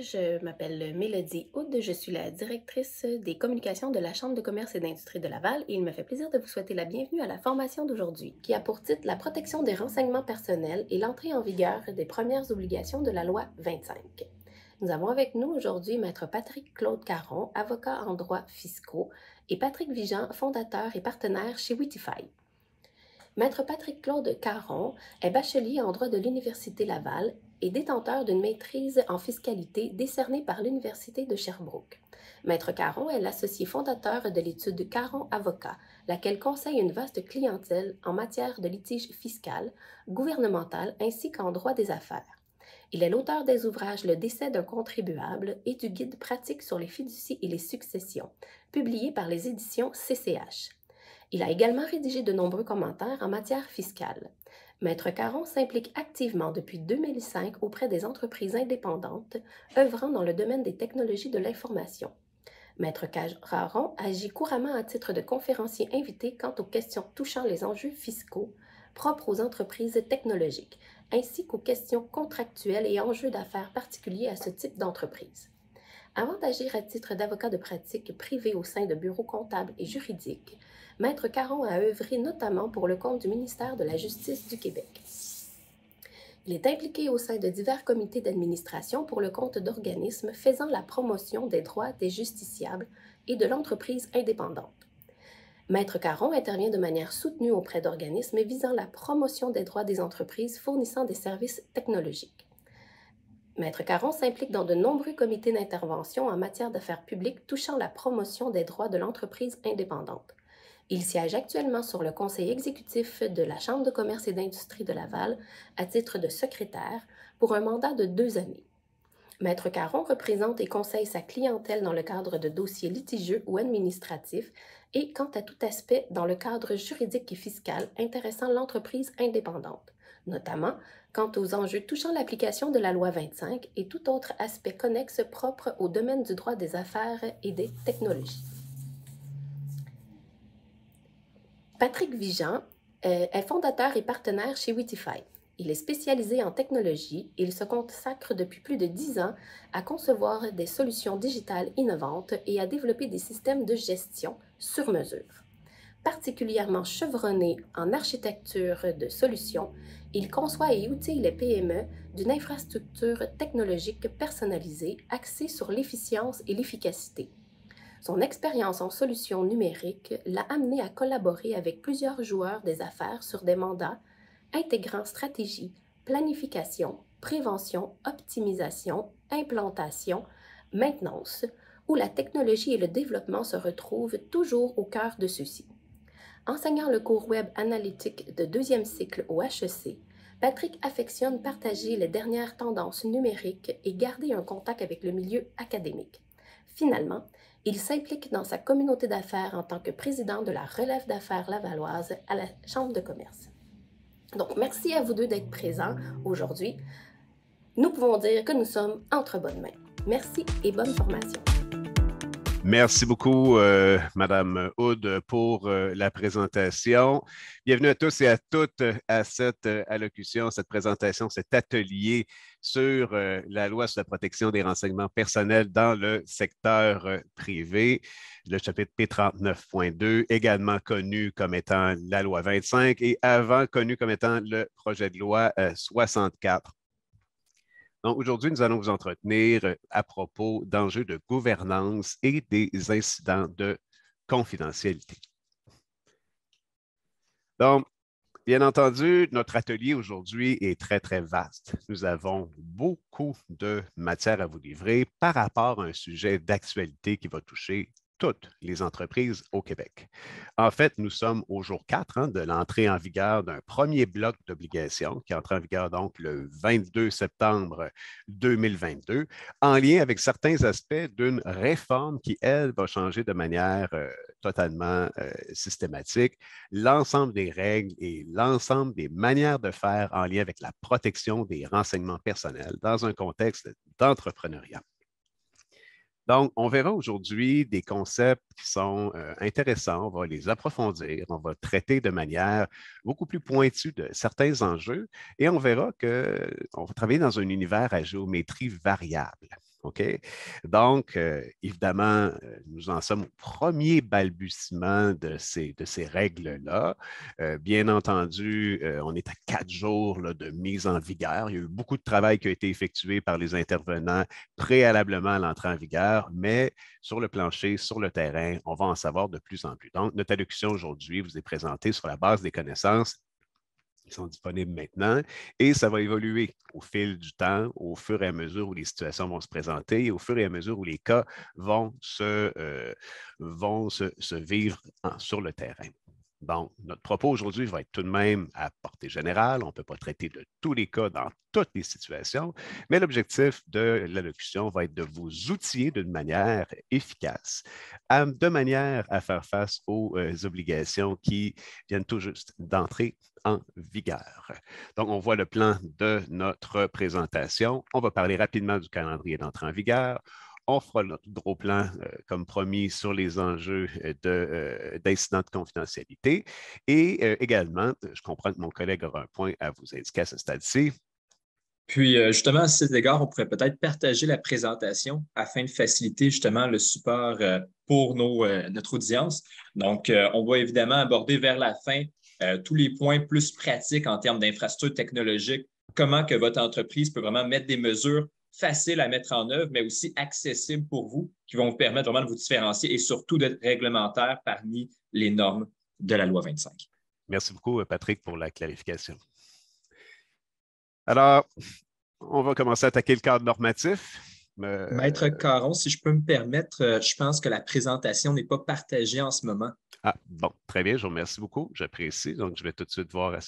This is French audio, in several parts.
Je m'appelle Mélodie Houd, je suis la directrice des communications de la Chambre de commerce et d'industrie de Laval et il me fait plaisir de vous souhaiter la bienvenue à la formation d'aujourd'hui, qui a pour titre La protection des renseignements personnels et l'entrée en vigueur des premières obligations de la loi 25. Nous avons avec nous aujourd'hui Maître Patrick-Claude Caron, avocat en droit fiscaux, et Patrick Vigeant, fondateur et partenaire chez Witify. Maître Patrick-Claude Caron est bachelier en droit de l'Université Laval et détenteur d'une maîtrise en fiscalité décernée par l'Université de Sherbrooke. Maître Caron est l'associé fondateur de l'étude Caron Avocat, laquelle conseille une vaste clientèle en matière de litige fiscal, gouvernemental ainsi qu'en droit des affaires. Il est l'auteur des ouvrages Le décès d'un contribuable et du guide pratique sur les fiducies et les successions, publié par les éditions CCH. Il a également rédigé de nombreux commentaires en matière fiscale. Maître Caron s'implique activement depuis 2005 auprès des entreprises indépendantes œuvrant dans le domaine des technologies de l'information. Maître Caron agit couramment à titre de conférencier invité quant aux questions touchant les enjeux fiscaux propres aux entreprises technologiques, ainsi qu'aux questions contractuelles et enjeux d'affaires particuliers à ce type d'entreprise. Avant d'agir à titre d'avocat de pratique privé au sein de bureaux comptables et juridiques, Maître Caron a œuvré notamment pour le compte du ministère de la Justice du Québec. Il est impliqué au sein de divers comités d'administration pour le compte d'organismes faisant la promotion des droits des justiciables et de l'entreprise indépendante. Maître Caron intervient de manière soutenue auprès d'organismes visant la promotion des droits des entreprises fournissant des services technologiques. Maître Caron s'implique dans de nombreux comités d'intervention en matière d'affaires publiques touchant la promotion des droits de l'entreprise indépendante. Il siège actuellement sur le conseil exécutif de la Chambre de commerce et d'industrie de Laval à titre de secrétaire pour un mandat de 2 années. Maître Caron représente et conseille sa clientèle dans le cadre de dossiers litigieux ou administratifs et, quant à tout aspect, dans le cadre juridique et fiscal intéressant l'entreprise indépendante, notamment quant aux enjeux touchant l'application de la loi 25 et tout autre aspect connexe propre au domaine du droit des affaires et des technologies. Patrick Vigeant est fondateur et partenaire chez Witify. Il est spécialisé en technologie et il se consacre depuis plus de 10 ans à concevoir des solutions digitales innovantes et à développer des systèmes de gestion sur mesure. Particulièrement chevronné en architecture de solutions, il conçoit et outille les PME d'une infrastructure technologique personnalisée axée sur l'efficience et l'efficacité. Son expérience en solutions numériques l'a amené à collaborer avec plusieurs joueurs des affaires sur des mandats intégrant stratégie, planification, prévention, optimisation, implantation, maintenance, où la technologie et le développement se retrouvent toujours au cœur de ceux-ci. Enseignant le cours Web Analytique de 2e cycle au HEC, Patrick affectionne partager les dernières tendances numériques et garder un contact avec le milieu académique. Finalement, il s'implique dans sa communauté d'affaires en tant que président de la relève d'affaires lavalloise à la Chambre de commerce. Donc, merci à vous deux d'être présents aujourd'hui. Nous pouvons dire que nous sommes entre bonnes mains. Merci et bonne formation. Merci beaucoup, Madame Houd, pour la présentation. Bienvenue à tous et à toutes à cette allocution, cette présentation, cet atelier sur la loi sur la protection des renseignements personnels dans le secteur privé, le chapitre P39.2, également connu comme étant la loi 25 et avant connu comme étant le projet de loi 64. Donc, aujourd'hui, nous allons vous entretenir à propos d'enjeux de gouvernance et des incidents de confidentialité. Donc, bien entendu, notre atelier aujourd'hui est très, très vaste. Nous avons beaucoup de matière à vous livrer par rapport à un sujet d'actualité qui va toucher toutes les entreprises au Québec. En fait, nous sommes au jour 4 de l'entrée en vigueur d'un premier bloc d'obligations qui entre en vigueur donc le 22 septembre 2022, en lien avec certains aspects d'une réforme qui, elle, va changer de manière totalement systématique l'ensemble des règles et l'ensemble des manières de faire en lien avec la protection des renseignements personnels dans un contexte d'entrepreneuriat. Donc, on verra aujourd'hui des concepts qui sont intéressants, on va les approfondir, on va traiter de manière beaucoup plus pointue de certains enjeux et on verra qu'on va travailler dans un univers à géométrie variable. OK? Donc, évidemment, nous en sommes au premier balbutiement de ces règles-là. Bien entendu, on est à 4 jours là, de mise en vigueur. Il y a eu beaucoup de travail qui a été effectué par les intervenants préalablement à l'entrée en vigueur, mais sur le plancher, sur le terrain, on va en savoir de plus en plus. Donc, notre allocution aujourd'hui vous est présentée sur la base des connaissances qui sont disponibles maintenant et ça va évoluer au fil du temps, au fur et à mesure où les situations vont se présenter et au fur et à mesure où les cas vont se vivre sur le terrain. Donc, notre propos aujourd'hui va être tout de même à portée générale. On ne peut pas traiter de tous les cas dans toutes les situations, mais l'objectif de l'allocution va être de vous outiller d'une manière efficace, de manière à faire face aux obligations qui viennent tout juste d'entrer en vigueur. Donc, on voit le plan de notre présentation. On va parler rapidement du calendrier d'entrée en vigueur. On fera notre gros plan, comme promis, sur les enjeux d'incidents de confidentialité. Et également, je comprends que mon collègue aura un point à vous indiquer à ce stade-ci. Puis, justement, à cet égard, on pourrait peut-être partager la présentation afin de faciliter justement le support pour notre audience. Donc, on va évidemment aborder vers la fin tous les points plus pratiques en termes d'infrastructures technologiques, comment que votre entreprise peut vraiment mettre des mesures faciles à mettre en œuvre, mais aussi accessibles pour vous, qui vont vous permettre vraiment de vous différencier et surtout d'être réglementaire parmi les normes de la loi 25. Merci beaucoup, Patrick, pour la clarification. Alors, on va commencer à attaquer le cadre normatif. Maître Caron, si je peux me permettre, je pense que la présentation n'est pas partagée en ce moment. Ah, bon, très bien, je vous remercie beaucoup, j'apprécie. Donc, je vais tout de suite voir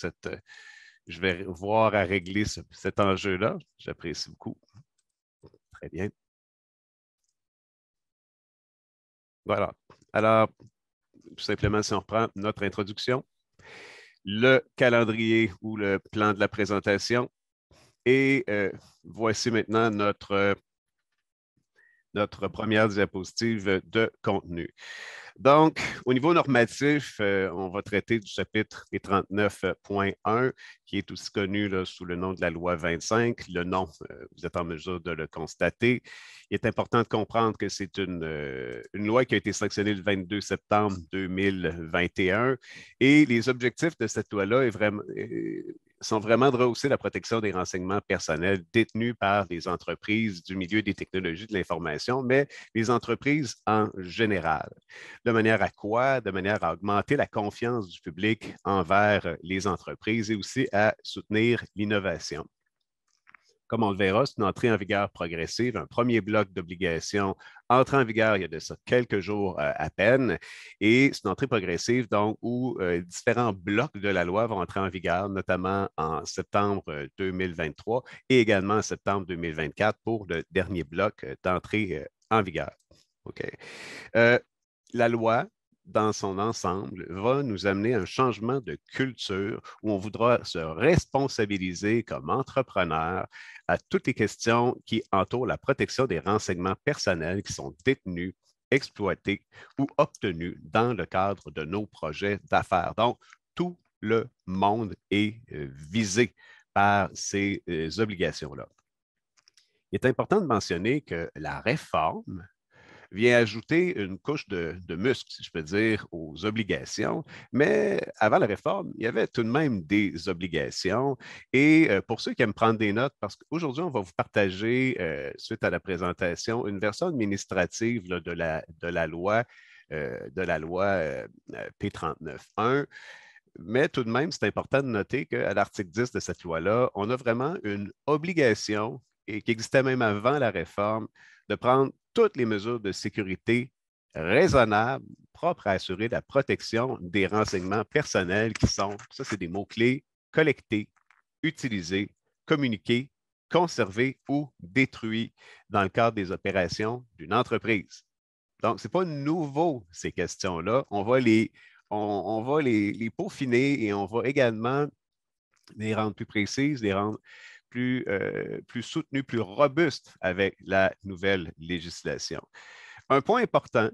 je vais voir à régler cet enjeu-là. J'apprécie beaucoup. Très bien. Voilà. Alors, tout simplement, si on reprend notre introduction, le calendrier ou le plan de la présentation. Et voici maintenant notre première diapositive de contenu. Donc, au niveau normatif, on va traiter du chapitre 39.1, qui est aussi connu là, sous le nom de la loi 25. Le nom, vous êtes en mesure de le constater. Il est important de comprendre que c'est une loi qui a été sanctionnée le 22 septembre 2021 et les objectifs de cette loi-là sont vraiment de rehausser la protection des renseignements personnels détenus par les entreprises du milieu des technologies de l'information, mais les entreprises en général. De manière à quoi? De manière à augmenter la confiance du public envers les entreprises et aussi à soutenir l'innovation. Comme on le verra, c'est une entrée en vigueur progressive, un premier bloc d'obligations entre en vigueur il y a de ça quelques jours à peine, et c'est une entrée progressive donc où différents blocs de la loi vont entrer en vigueur, notamment en septembre 2023 et également en septembre 2024 pour le dernier bloc d'entrée en vigueur. OK. La loi, dans son ensemble, va nous amener à un changement de culture où on voudra se responsabiliser comme entrepreneur à toutes les questions qui entourent la protection des renseignements personnels qui sont détenus, exploités ou obtenus dans le cadre de nos projets d'affaires. Donc, tout le monde est visé par ces obligations-là. Il est important de mentionner que la réforme vient ajouter une couche de muscle, si je peux dire, aux obligations. Mais avant la réforme, il y avait tout de même des obligations. Et pour ceux qui aiment prendre des notes, parce qu'aujourd'hui, on va vous partager, suite à la présentation, une version administrative là, de la loi P39.1. Mais tout de même, c'est important de noter qu'à l'article 10 de cette loi-là, on a vraiment une obligation, et qui existait même avant la réforme, de prendre toutes les mesures de sécurité raisonnables, propres à assurer la protection des renseignements personnels qui sont, ça c'est des mots-clés, collectés, utilisés, communiqués, conservés ou détruits dans le cadre des opérations d'une entreprise. Donc, ce n'est pas nouveau, ces questions-là. On va les peaufiner et on va également les rendre plus précises, les rendre plus soutenues, plus robustes avec la nouvelle législation. Un point important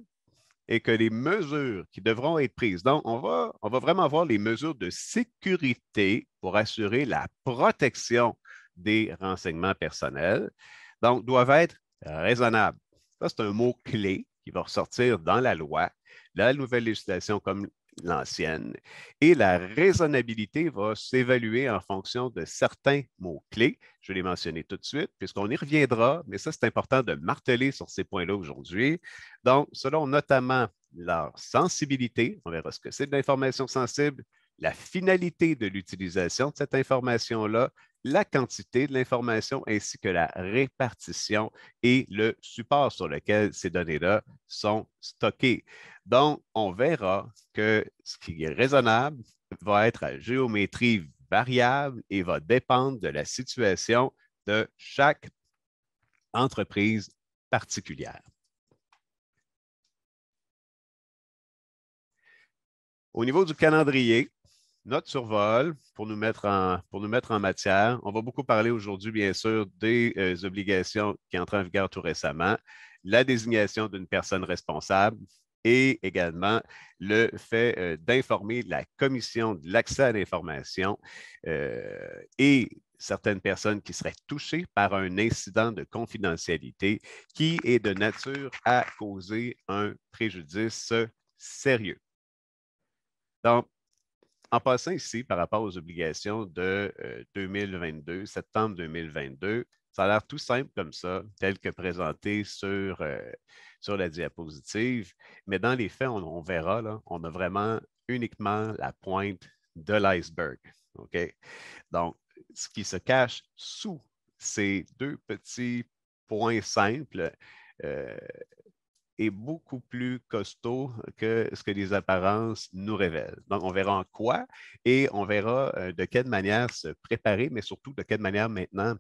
est que les mesures qui devront être prises, donc on va vraiment voir les mesures de sécurité pour assurer la protection des renseignements personnels, donc doivent être raisonnable. Ça, c'est un mot-clé qui va ressortir dans la loi, la nouvelle législation comme l'ancienne. Et la raisonnabilité va s'évaluer en fonction de certains mots-clés. Je vais les mentionner tout de suite, puisqu'on y reviendra, mais ça, c'est important de marteler sur ces points-là aujourd'hui. Donc, selon notamment leur sensibilité, on verra ce que c'est de l'information sensible, la finalité de l'utilisation de cette information-là, la quantité de l'information ainsi que la répartition et le support sur lequel ces données-là sont stockées. Donc, on verra que ce qui est raisonnable va être à géométrie variable et va dépendre de la situation de chaque entreprise particulière. Au niveau du calendrier, notre survol, pour nous mettre en matière, on va beaucoup parler aujourd'hui, bien sûr, des obligations qui entrent en vigueur tout récemment, la désignation d'une personne responsable et également le fait d'informer la Commission de l'accès à l'information et certaines personnes qui seraient touchées par un incident de confidentialité qui est de nature à causer un préjudice sérieux. Donc, en passant ici, par rapport aux obligations de 2022, septembre 2022, ça a l'air tout simple comme ça, tel que présenté sur la diapositive, mais dans les faits, on verra, là, on a vraiment uniquement la pointe de l'iceberg. OK? Donc, ce qui se cache sous ces deux petits points simples, est beaucoup plus costaud que ce que les apparences nous révèlent. Donc, on verra en quoi et on verra de quelle manière se préparer, mais surtout de quelle manière maintenant,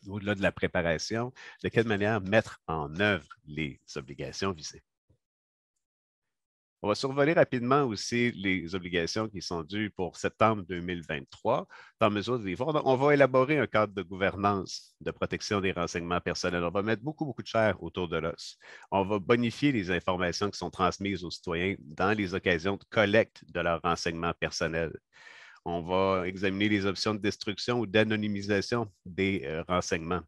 au-delà de la préparation, de quelle manière mettre en œuvre les obligations visées. On va survoler rapidement aussi les obligations qui sont dues pour septembre 2023, dans mesure de les voir. Donc, on va élaborer un cadre de gouvernance de protection des renseignements personnels. On va mettre beaucoup de chair autour de l'os. On va bonifier les informations qui sont transmises aux citoyens dans les occasions de collecte de leurs renseignements personnels. On va examiner les options de destruction ou d'anonymisation des renseignements.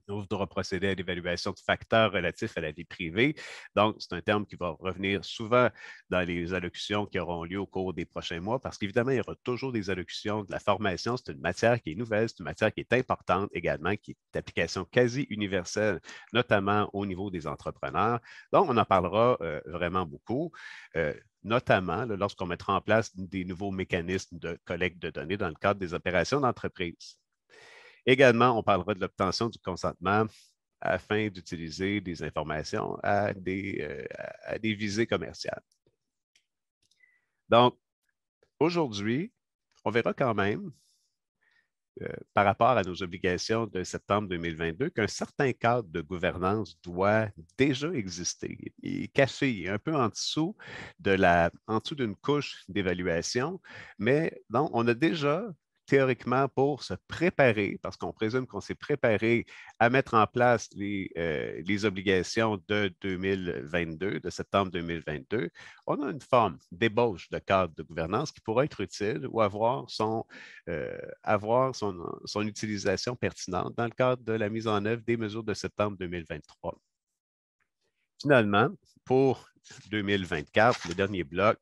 On devra procéder à l'évaluation de facteurs relatifs à la vie privée. Donc, c'est un terme qui va revenir souvent dans les allocutions qui auront lieu au cours des prochains mois, parce qu'évidemment, il y aura toujours des allocutions de la formation. C'est une matière qui est nouvelle, c'est une matière qui est importante également, qui est d'application quasi universelle, notamment au niveau des entrepreneurs. Donc, on en parlera vraiment beaucoup. Notamment lorsqu'on mettra en place des nouveaux mécanismes de collecte de données dans le cadre des opérations d'entreprise. Également, on parlera de l'obtention du consentement afin d'utiliser des informations à des visées commerciales. Donc, aujourd'hui, on verra quand même, par rapport à nos obligations de septembre 2022, qu'un certain cadre de gouvernance doit déjà exister. Il est caché, il est un peu en dessous d'une couche d'évaluation, mais donc, on a déjà théoriquement pour se préparer, parce qu'on présume qu'on s'est préparé à mettre en place les obligations de 2022, de septembre 2022, on a une forme d'ébauche de cadre de gouvernance qui pourrait être utile ou avoir son utilisation pertinente dans le cadre de la mise en œuvre des mesures de septembre 2023. Finalement, pour 2024, le dernier bloc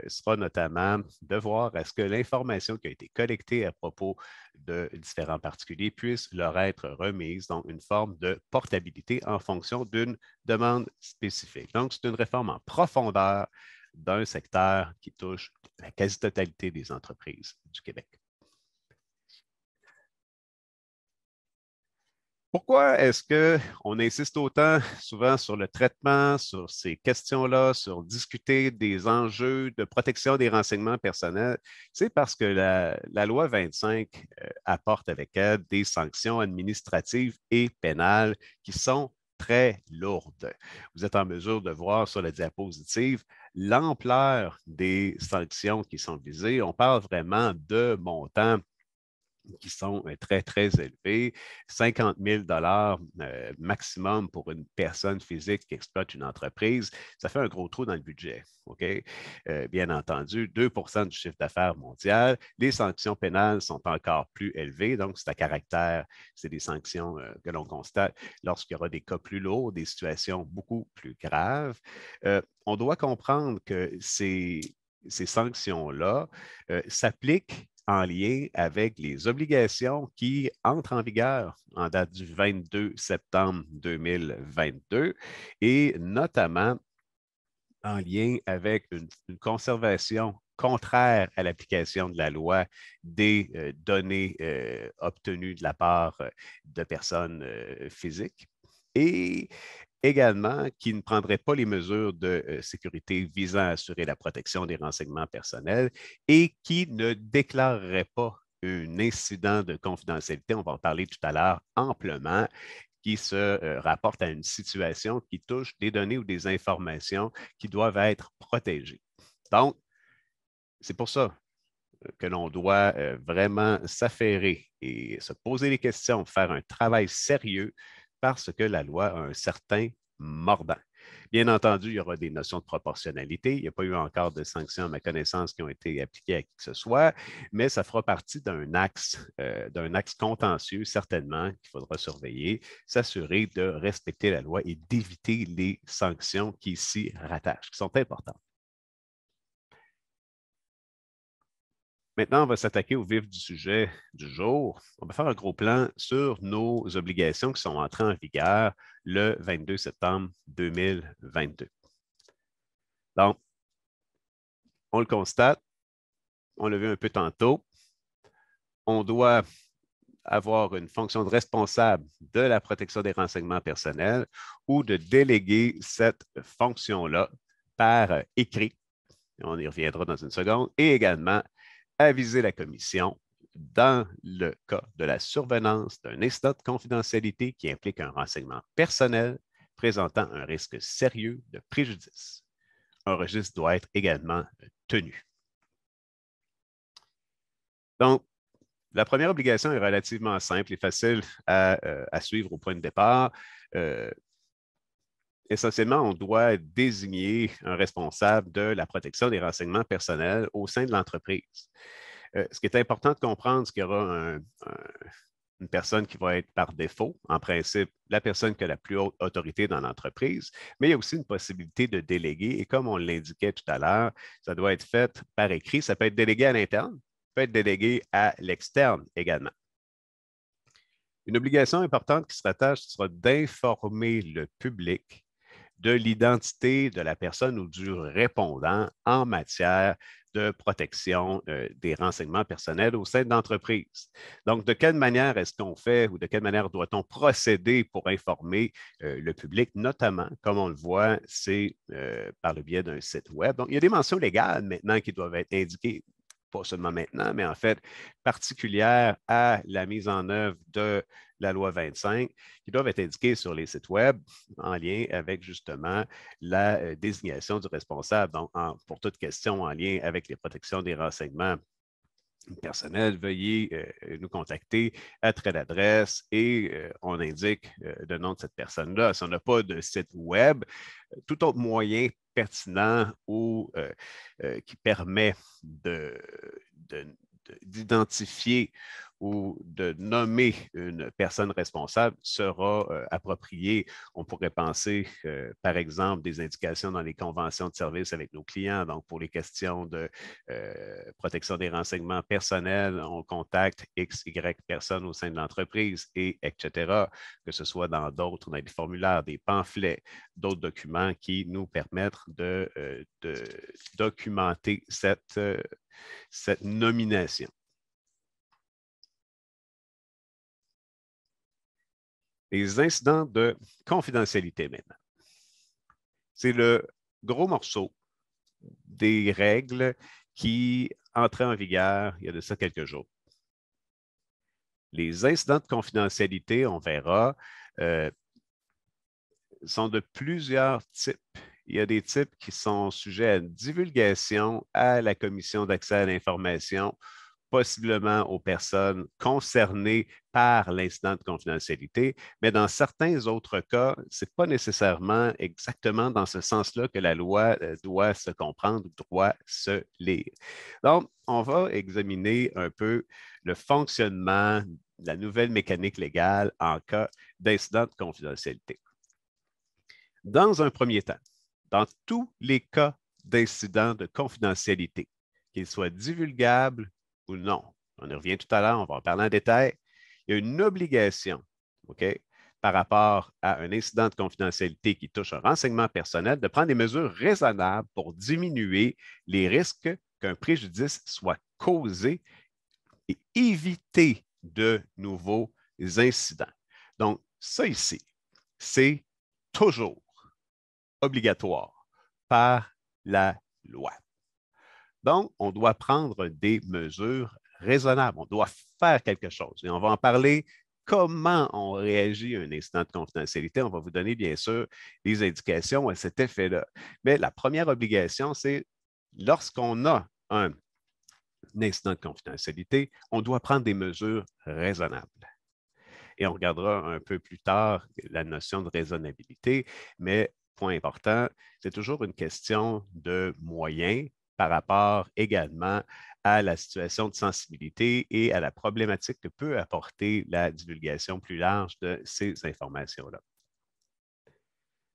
sera notamment de voir à ce que l'information qui a été collectée à propos de différents particuliers puisse leur être remise, donc une forme de portabilité en fonction d'une demande spécifique. Donc, c'est une réforme en profondeur d'un secteur qui touche la quasi-totalité des entreprises du Québec. Pourquoi est-ce qu'on insiste autant souvent sur le traitement, sur ces questions-là, sur discuter des enjeux de protection des renseignements personnels? C'est parce que la loi 25 apporte avec elle des sanctions administratives et pénales qui sont très lourdes. Vous êtes en mesure de voir sur la diapositive l'ampleur des sanctions qui sont visées. On parle vraiment de montants qui sont très, très élevés. 50 000 maximum pour une personne physique qui exploite une entreprise, ça fait un gros trou dans le budget. OK? Bien entendu, 2 du chiffre d'affaires mondial. Les sanctions pénales sont encore plus élevées, donc c'est à caractère, c'est des sanctions que l'on constate lorsqu'il y aura des cas plus lourds, des situations beaucoup plus graves. On doit comprendre que ces sanctions-là s'appliquent en lien avec les obligations qui entrent en vigueur en date du 22 septembre 2022 et notamment en lien avec une conservation contraire à l'application de la loi des données obtenues de la part de personnes physiques et également qui ne prendrait pas les mesures de sécurité visant à assurer la protection des renseignements personnels et qui ne déclarerait pas un incident de confidentialité, on va en parler tout à l'heure amplement, qui se rapporte à une situation qui touche des données ou des informations qui doivent être protégées. Donc, c'est pour ça que l'on doit vraiment s'affairer et se poser des questions, faire un travail sérieux parce que la loi a un certain mordant. Bien entendu, il y aura des notions de proportionnalité. Il n'y a pas eu encore de sanctions, à ma connaissance, qui ont été appliquées à qui que ce soit, mais ça fera partie d'un axe contentieux, certainement, qu'il faudra surveiller, s'assurer de respecter la loi et d'éviter les sanctions qui s'y rattachent, qui sont importantes. Maintenant, on va s'attaquer au vif du sujet du jour. On va faire un gros plan sur nos obligations qui sont entrées en vigueur le 22 septembre 2022. Donc, on le constate, on l'a vu un peu tantôt, on doit avoir une fonction de responsable de la protection des renseignements personnels ou de déléguer cette fonction-là par écrit. On y reviendra dans une seconde. Et également, aviser la commission dans le cas de la survenance d'un incident de confidentialité qui implique un renseignement personnel présentant un risque sérieux de préjudice. Un registre doit être également tenu. Donc, la première obligation est relativement simple et facile à suivre au point de départ. Essentiellement, on doit désigner un responsable de la protection des renseignements personnels au sein de l'entreprise. Ce qui est important de comprendre, c'est qu'il y aura une personne qui va être par défaut, en principe, la personne qui a la plus haute autorité dans l'entreprise, mais il y a aussi une possibilité de déléguer. Et comme on l'indiquait tout à l'heure, ça doit être fait par écrit. Ça peut être délégué à l'interne, peut être délégué à l'externe également. Une obligation importante qui se rattache sera d'informer le public de l'identité de la personne ou du répondant en matière de protection des renseignements personnels au sein de l'entreprise. Donc, de quelle manière est-ce qu'on fait ou de quelle manière doit-on procéder pour informer le public, notamment, comme on le voit, c'est par le biais d'un site web. Donc, il y a des mentions légales maintenant qui doivent être indiquées, pas seulement maintenant, mais en fait particulières à la mise en œuvre de la loi 25, qui doivent être indiquées sur les sites web en lien avec justement la désignation du responsable. Donc, pour toute question en lien avec les protections des renseignements personnels, veuillez nous contacter à telle adresse et on indique le nom de cette personne-là. Si on n'a pas de site web, tout autre moyen pertinent ou qui permet d'identifier ou de nommer une personne responsable sera approprié. On pourrait penser, par exemple, des indications dans les conventions de service avec nos clients. Donc, pour les questions de protection des renseignements personnels, on contacte X, Y personnes au sein de l'entreprise, et etc., que ce soit dans d'autres, dans des formulaires, des pamphlets, d'autres documents qui nous permettent de documenter cette nomination. Les incidents de confidentialité maintenant. C'est le gros morceau des règles qui entraient en vigueur il y a de ça quelques jours. Les incidents de confidentialité, on verra, sont de plusieurs types. Il y a des types qui sont sujets à une divulgation à la Commission d'accès à l'information possiblement aux personnes concernées par l'incident de confidentialité, mais dans certains autres cas, ce n'est pas nécessairement exactement dans ce sens-là que la loi doit se comprendre, doit se lire. Donc, on va examiner un peu le fonctionnement de la nouvelle mécanique légale en cas d'incident de confidentialité. Dans un premier temps, dans tous les cas d'incident de confidentialité, qu'ils soient divulgables ou non, on y revient tout à l'heure, on va en parler en détail, il y a une obligation, OK, par rapport à un incident de confidentialité qui touche un renseignement personnel, de prendre des mesures raisonnables pour diminuer les risques qu'un préjudice soit causé et éviter de nouveaux incidents. Donc, ça ici, c'est toujours obligatoire par la loi. Donc, on doit prendre des mesures raisonnables. On doit faire quelque chose. Et on va en parler comment on réagit à un incident de confidentialité. On va vous donner, bien sûr, des indications à cet effet-là. Mais la première obligation, c'est lorsqu'on a un incident de confidentialité, on doit prendre des mesures raisonnables. Et on regardera un peu plus tard la notion de raisonnabilité, mais point important, c'est toujours une question de moyens par rapport également à la situation de sensibilité et à la problématique que peut apporter la divulgation plus large de ces informations-là.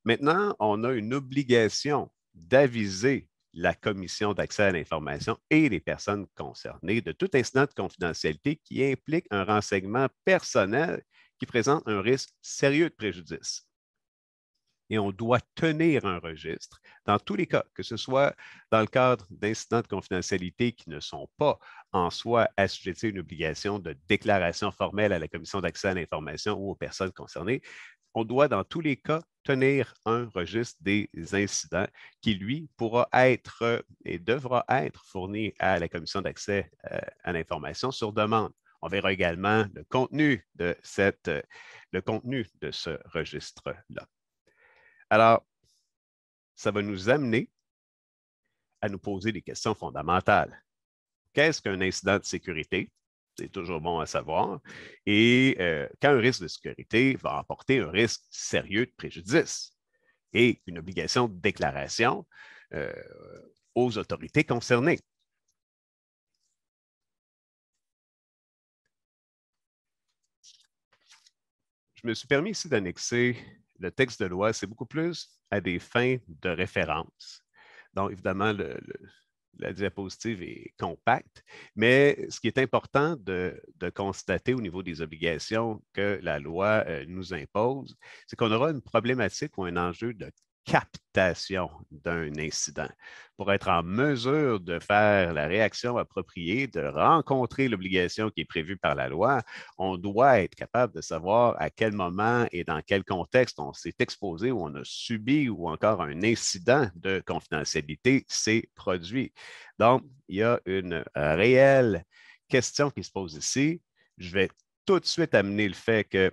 Maintenant, on a une obligation d'aviser la Commission d'accès à l'information et les personnes concernées de tout incident de confidentialité qui implique un renseignement personnel qui présente un risque sérieux de préjudice. Et on doit tenir un registre dans tous les cas, que ce soit dans le cadre d'incidents de confidentialité qui ne sont pas en soi assujettis à une obligation de déclaration formelle à la Commission d'accès à l'information ou aux personnes concernées. On doit dans tous les cas tenir un registre des incidents qui, lui, pourra être et devra être fourni à la Commission d'accès à l'information sur demande. On verra également le contenu de ce registre-là. Alors, ça va nous amener à nous poser des questions fondamentales. Qu'est-ce qu'un incident de sécurité? C'est toujours bon à savoir. Et quand un risque de sécurité va emporter un risque sérieux de préjudice et une obligation de déclaration aux autorités concernées. Je me suis permis ici d'annexer le texte de loi, c'est beaucoup plus à des fins de référence. Donc, évidemment, la diapositive est compacte, mais ce qui est important de constater au niveau des obligations que la loi nous impose, c'est qu'on aura une problématique ou un enjeu de captation d'un incident. Pour être en mesure de faire la réaction appropriée, de rencontrer l'obligation qui est prévue par la loi, on doit être capable de savoir à quel moment et dans quel contexte on s'est exposé ou on a subi ou encore un incident de confidentialité s'est produit. Donc, il y a une réelle question qui se pose ici. Je vais tout de suite amener le fait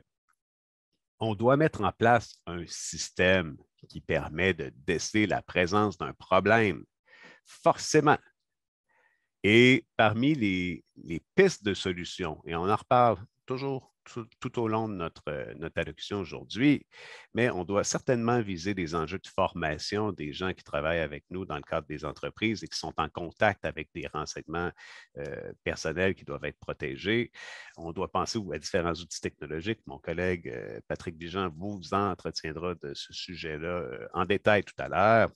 qu'on doit mettre en place un système qui permet de déceler la présence d'un problème, forcément. Et parmi les pistes de solutions, et on en reparle toujours tout au long de notre allocution aujourd'hui, mais on doit certainement viser des enjeux de formation des gens qui travaillent avec nous dans le cadre des entreprises et qui sont en contact avec des renseignements personnels qui doivent être protégés. On doit penser à différents outils technologiques. Mon collègue Patrick Bijan vous entretiendra de ce sujet-là en détail tout à l'heure.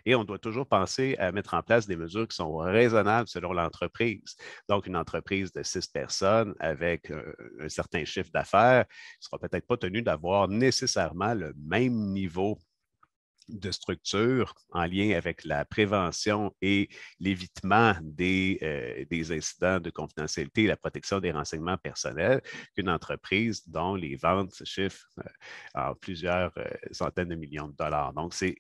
Et on doit toujours penser à mettre en place des mesures qui sont raisonnables selon l'entreprise. Donc, une entreprise de 6 personnes avec un certain chiffre d'affaires ne sera peut-être pas tenue d'avoir nécessairement le même niveau de structure en lien avec la prévention et l'évitement des incidents de confidentialité et la protection des renseignements personnels qu'une entreprise dont les ventes se chiffrent en plusieurs centaines de millions de dollars. Donc, c'est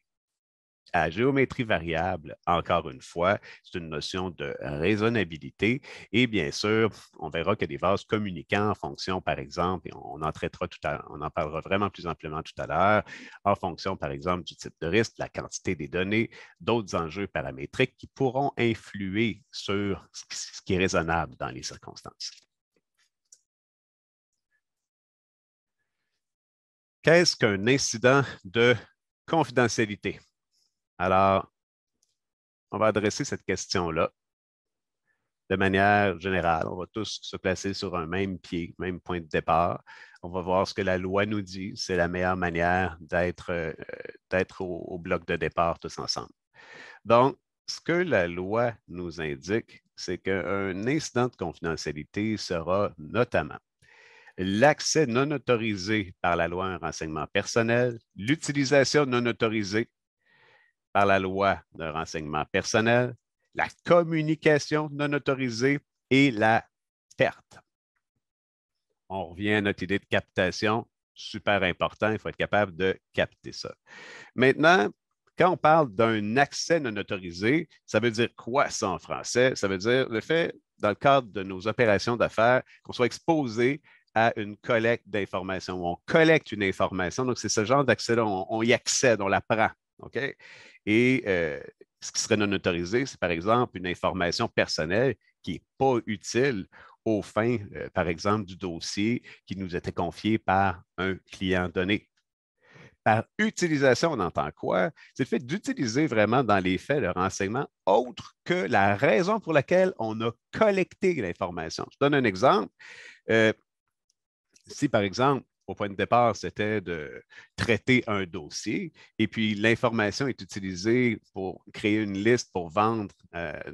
À géométrie variable, encore une fois, c'est une notion de raisonnabilité. Et bien sûr, on verra qu'il y a des vases communicants en fonction, par exemple, et on en traitera tout à l'heure, on en parlera vraiment plus amplement tout à l'heure, en fonction, par exemple, du type de risque, de la quantité des données, d'autres enjeux paramétriques qui pourront influer sur ce qui est raisonnable dans les circonstances. Qu'est-ce qu'un incident de confidentialité? Alors, on va adresser cette question-là de manière générale. On va tous se placer sur un même pied, même point de départ. On va voir ce que la loi nous dit. C'est la meilleure manière d'être au bloc de départ tous ensemble. Donc, ce que la loi nous indique, c'est qu'un incident de confidentialité sera notamment l'accès non autorisé par la loi à un renseignement personnel, l'utilisation non autorisée par la loi d'un renseignement personnel, la communication non autorisée et la perte. On revient à notre idée de captation, super important, il faut être capable de capter ça. Maintenant, quand on parle d'un accès non autorisé, ça veut dire quoi ça en français? Ça veut dire le fait, dans le cadre de nos opérations d'affaires, qu'on soit exposé à une collecte d'informations. On collecte une information, donc c'est ce genre d'accès-là, on y accède, on la prend. OK? Et ce qui serait non autorisé, c'est par exemple une information personnelle qui n'est pas utile aux fins, par exemple, du dossier qui nous était confié par un client donné. Par utilisation, on entend quoi? C'est le fait d'utiliser vraiment dans les faits le renseignement autre que la raison pour laquelle on a collecté l'information. Je donne un exemple. Si, par exemple, au point de départ, c'était de traiter un dossier et puis l'information est utilisée pour créer une liste pour vendre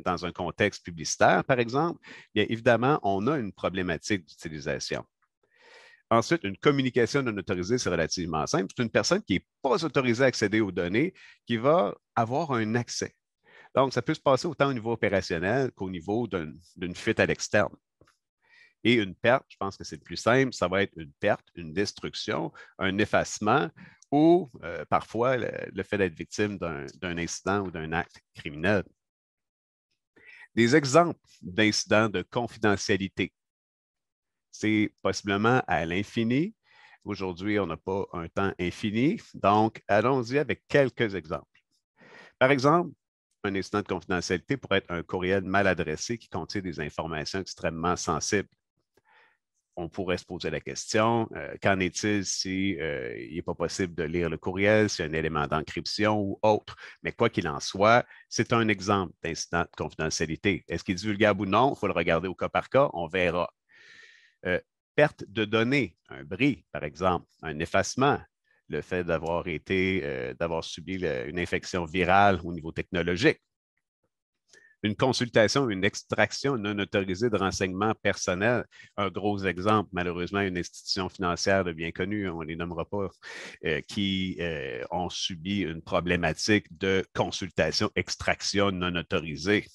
dans un contexte publicitaire, par exemple, bien évidemment, on a une problématique d'utilisation. Ensuite, une communication non autorisée, c'est relativement simple. C'est une personne qui n'est pas autorisée à accéder aux données qui va avoir un accès. Donc, ça peut se passer autant au niveau opérationnel qu'au niveau d'une fuite à l'externe. Et une perte, je pense que c'est le plus simple, ça va être une perte, une destruction, un effacement ou parfois le fait d'être victime d'un incident ou d'un acte criminel. Des exemples d'incidents de confidentialité. C'est possiblement à l'infini. Aujourd'hui, on n'a pas un temps infini. Donc, allons-y avec quelques exemples. Par exemple, un incident de confidentialité pourrait être un courriel mal adressé qui contient des informations extrêmement sensibles. On pourrait se poser la question, qu'en est-il si il n'est pas possible de lire le courriel, s'il y a un élément d'encryption ou autre? Mais quoi qu'il en soit, c'est un exemple d'incident de confidentialité. Est-ce qu'il est divulgable ou non? Il faut le regarder au cas par cas, on verra. Perte de données, un bris, par exemple, un effacement, le fait d'avoir subi une infection virale au niveau technologique. Une consultation, une extraction non autorisée de renseignements personnels. Un gros exemple, malheureusement, une institution financière de bien connue, on ne les nommera pas, qui ont subi une problématique de consultation, extraction non autorisée.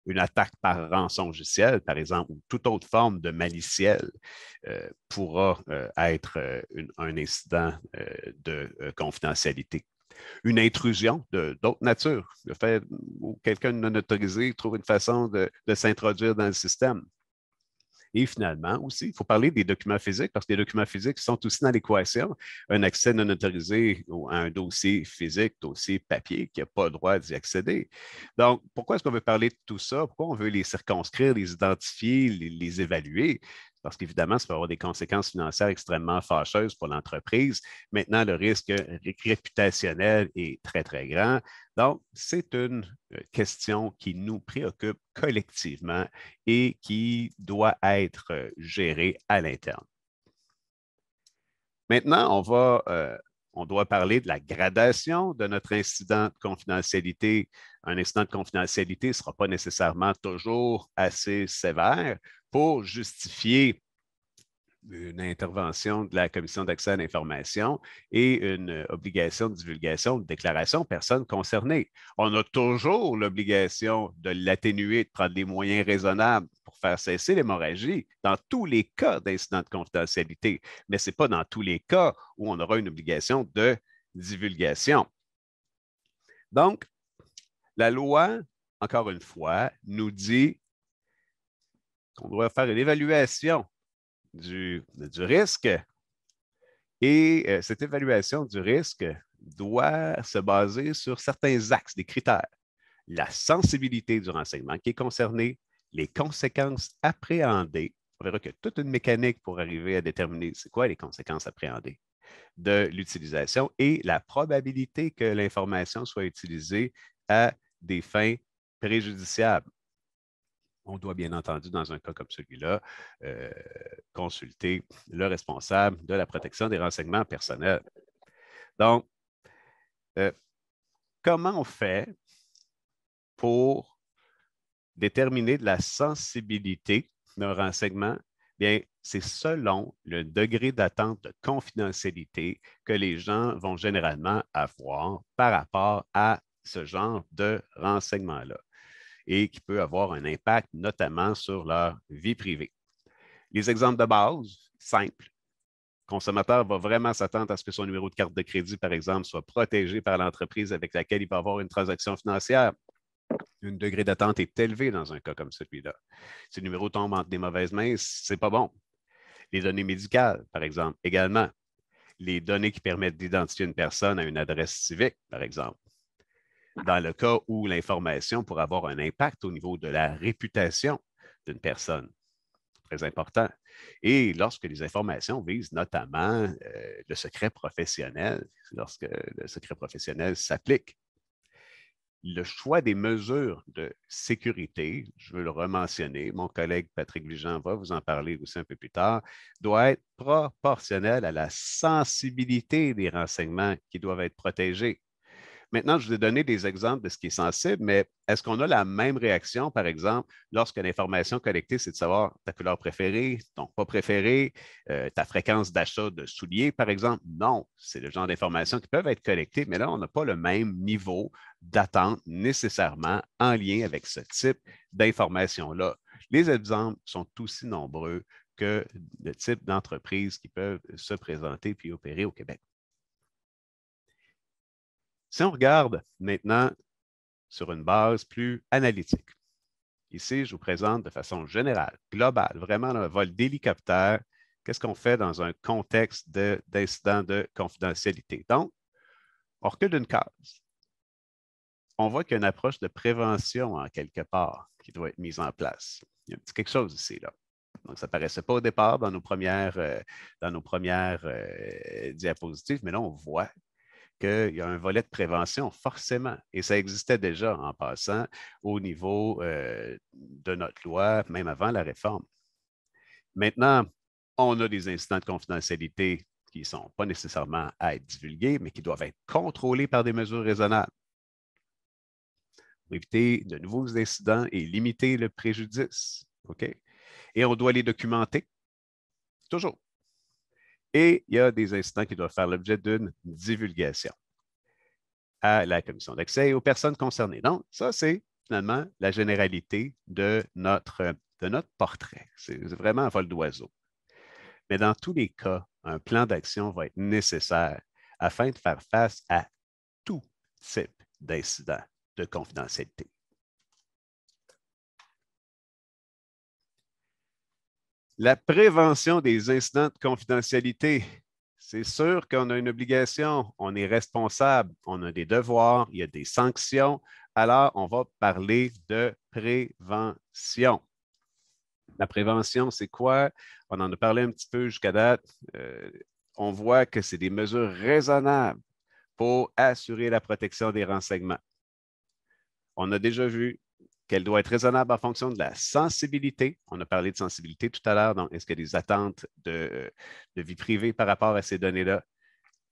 Une attaque par rançongiciel, par exemple, ou toute autre forme de maliciel pourra être un incident de confidentialité. Une intrusion d'autre nature, le fait où quelqu'un non autorisé trouve une façon de s'introduire dans le système. Et finalement, aussi, il faut parler des documents physiques parce que les documents physiques sont aussi dans l'équation. Un accès non autorisé à un dossier physique, dossier papier, qui n'a pas le droit d'y accéder. Donc, pourquoi est-ce qu'on veut parler de tout ça? Pourquoi on veut les circonscrire, les identifier, les évaluer? Parce qu'évidemment, ça peut avoir des conséquences financières extrêmement fâcheuses pour l'entreprise. Maintenant, le risque réputationnel est très, très grand. Donc, c'est une question qui nous préoccupe collectivement et qui doit être gérée à l'interne. Maintenant, on doit parler de la gradation de notre incident de confidentialité. Un incident de confidentialité ne sera pas nécessairement toujours assez sévère pour justifier une intervention de la Commission d'accès à l'information et une obligation de divulgation de déclaration aux personnes concernées. On a toujours l'obligation de l'atténuer, de prendre des moyens raisonnables pour faire cesser l'hémorragie dans tous les cas d'incidents de confidentialité, mais ce n'est pas dans tous les cas où on aura une obligation de divulgation. Donc, la loi, encore une fois, nous dit qu'on doit faire une évaluation du risque et cette évaluation du risque doit se baser sur certains axes, des critères. La sensibilité du renseignement qui est concerné, les conséquences appréhendées. On verra qu'il y a toute une mécanique pour arriver à déterminer c'est quoi les conséquences appréhendées de l'utilisation et la probabilité que l'information soit utilisée à des fins préjudiciables. On doit bien entendu, dans un cas comme celui-là, consulter le responsable de la protection des renseignements personnels. Donc, comment on fait pour déterminer de la sensibilité d'un renseignement? Bien, c'est selon le degré d'attente de confidentialité que les gens vont généralement avoir par rapport à ce genre de renseignement-là et qui peut avoir un impact notamment sur leur vie privée. Les exemples de base, simples. Le consommateur va vraiment s'attendre à ce que son numéro de carte de crédit, par exemple, soit protégé par l'entreprise avec laquelle il va avoir une transaction financière. Un degré d'attente est élevé dans un cas comme celui-là. Si le numéro tombe entre des mauvaises mains, ce n'est pas bon. Les données médicales, par exemple, également. Les données qui permettent d'identifier une personne à une adresse civique, par exemple. Dans le cas où l'information pourrait avoir un impact au niveau de la réputation d'une personne. Très important. Et lorsque les informations visent notamment le secret professionnel, lorsque le secret professionnel s'applique. Le choix des mesures de sécurité, je veux le rementionner, mon collègue Patrick Vigeant va vous en parler aussi un peu plus tard, doit être proportionnel à la sensibilité des renseignements qui doivent être protégés. Maintenant, je vous ai donné des exemples de ce qui est sensible, mais est-ce qu'on a la même réaction, par exemple, lorsque l'information collectée, c'est de savoir ta couleur préférée, ton pas préféré, ta fréquence d'achat de souliers, par exemple? Non, c'est le genre d'informations qui peuvent être collectées, mais là, on n'a pas le même niveau d'attente nécessairement en lien avec ce type d'informations-là. Les exemples sont aussi nombreux que le type d'entreprises qui peuvent se présenter puis opérer au Québec. Si on regarde maintenant sur une base plus analytique, ici, je vous présente de façon générale, globale, vraiment un vol d'hélicoptère, qu'est-ce qu'on fait dans un contexte d'incident de confidentialité. Donc, on recule d'une case. On voit qu'il y a une approche de prévention en quelque part qui doit être mise en place. Il y a un petit quelque chose ici, là. Donc, ça ne paraissait pas au départ dans nos premières diapositives, mais là, on voit qu'il y a un volet de prévention, forcément, et ça existait déjà en passant au niveau de notre loi, même avant la réforme. Maintenant, on a des incidents de confidentialité qui ne sont pas nécessairement à être divulgués, mais qui doivent être contrôlés par des mesures raisonnables pour éviter de nouveaux incidents et limiter le préjudice. OK? Et on doit les documenter, toujours. Et il y a des incidents qui doivent faire l'objet d'une divulgation à la commission d'accès et aux personnes concernées. Donc, ça, c'est finalement la généralité de notre portrait. C'est vraiment un vol d'oiseau. Mais dans tous les cas, un plan d'action va être nécessaire afin de faire face à tout type d'incident de confidentialité. La prévention des incidents de confidentialité. C'est sûr qu'on a une obligation, on est responsable, on a des devoirs, il y a des sanctions. Alors, on va parler de prévention. La prévention, c'est quoi? On en a parlé un petit peu jusqu'à date. On voit que c'est des mesures raisonnables pour assurer la protection des renseignements. On a déjà vu qu'elle doit être raisonnable en fonction de la sensibilité. On a parlé de sensibilité tout à l'heure. Donc, est-ce qu'il y a des attentes de vie privée par rapport à ces données-là?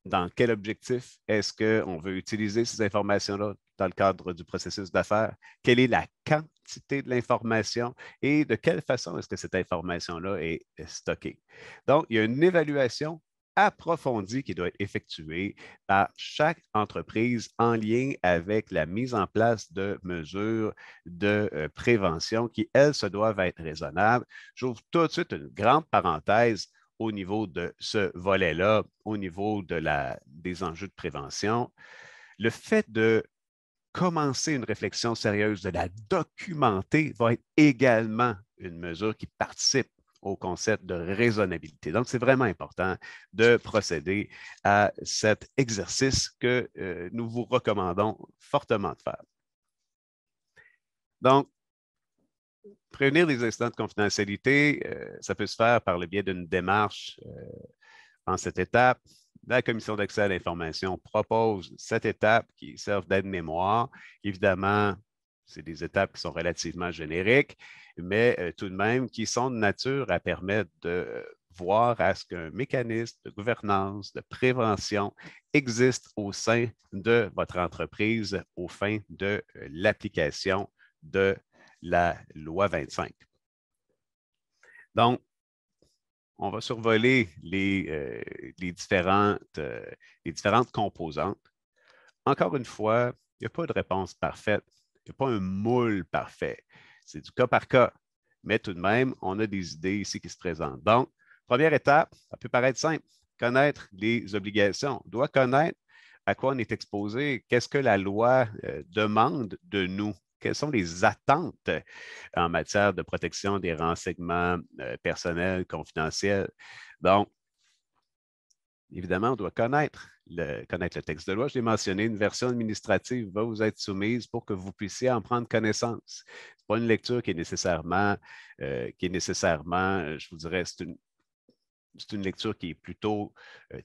Dans quel objectif est-ce qu'on veut utiliser ces informations-là dans le cadre du processus d'affaires? Quelle est la quantité de l'information et de quelle façon est-ce que cette information-là est stockée? Donc, il y a une évaluation approfondie qui doit être effectuée par chaque entreprise en lien avec la mise en place de mesures de prévention qui, elles, se doivent être raisonnables. J'ouvre tout de suite une grande parenthèse au niveau de ce volet-là, au niveau des enjeux de prévention. Le fait de commencer une réflexion sérieuse, de la documenter, va être également une mesure qui participe au concept de raisonnabilité. Donc, c'est vraiment important de procéder à cet exercice que nous vous recommandons fortement de faire. Donc, prévenir les incidents de confidentialité, ça peut se faire par le biais d'une démarche en cette étape. La Commission d'accès à l'information propose cette étape qui serve d'aide-mémoire. Évidemment, c'est des étapes qui sont relativement génériques, mais tout de même qui sont de nature à permettre de voir à ce qu'un mécanisme de gouvernance, de prévention existe au sein de votre entreprise aux fins de l'application de la loi 25. Donc, on va survoler les différentes composantes. Encore une fois, il n'y a pas de réponse parfaite. Il n'y a pas un moule parfait. C'est du cas par cas. Mais tout de même, on a des idées ici qui se présentent. Donc, première étape, ça peut paraître simple. Connaître les obligations. On doit connaître à quoi on est exposé. Qu'est-ce que la loi demande de nous? Quelles sont les attentes en matière de protection des renseignements personnels confidentiels? Donc, évidemment, on doit connaître le texte de loi. Je l'ai mentionné, une version administrative va vous être soumise pour que vous puissiez en prendre connaissance. Ce n'est pas une lecture qui est nécessairement, je vous dirais, c'est une lecture qui est plutôt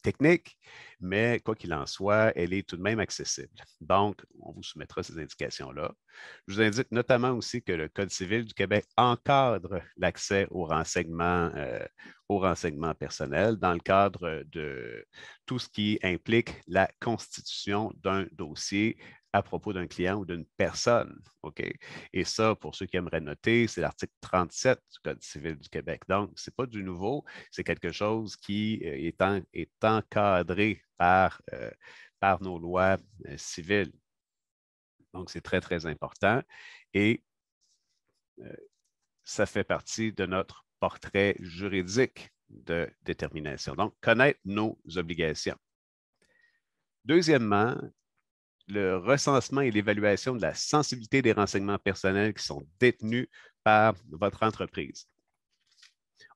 technique, mais quoi qu'il en soit, elle est tout de même accessible. Donc, on vous soumettra ces indications-là. Je vous indique notamment aussi que le Code civil du Québec encadre l'accès aux renseignements personnels dans le cadre de tout ce qui implique la constitution d'un dossier à propos d'un client ou d'une personne. OK? Et ça, pour ceux qui aimeraient noter, c'est l'article 37 du Code civil du Québec. Donc, ce n'est pas du nouveau, c'est quelque chose qui est encadré par nos lois civiles. Donc, c'est très, très important. Et ça fait partie de notre portrait juridique de détermination. Donc, connaître nos obligations. Deuxièmement, le recensement et l'évaluation de la sensibilité des renseignements personnels qui sont détenus par votre entreprise.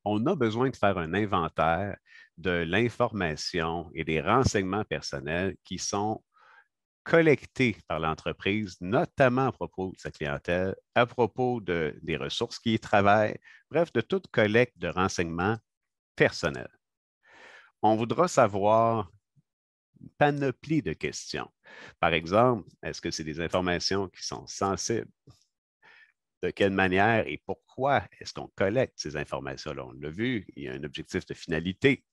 On a besoin de faire un inventaire de l'information et des renseignements personnels qui sont collectés par l'entreprise, notamment à propos de sa clientèle, à propos des ressources qui y travaillent, bref, de toute collecte de renseignements personnels. On voudra savoir une panoplie de questions. Par exemple, est-ce que c'est des informations qui sont sensibles? De quelle manière et pourquoi est-ce qu'on collecte ces informations-là? On l'a vu, il y a un objectif de finalité.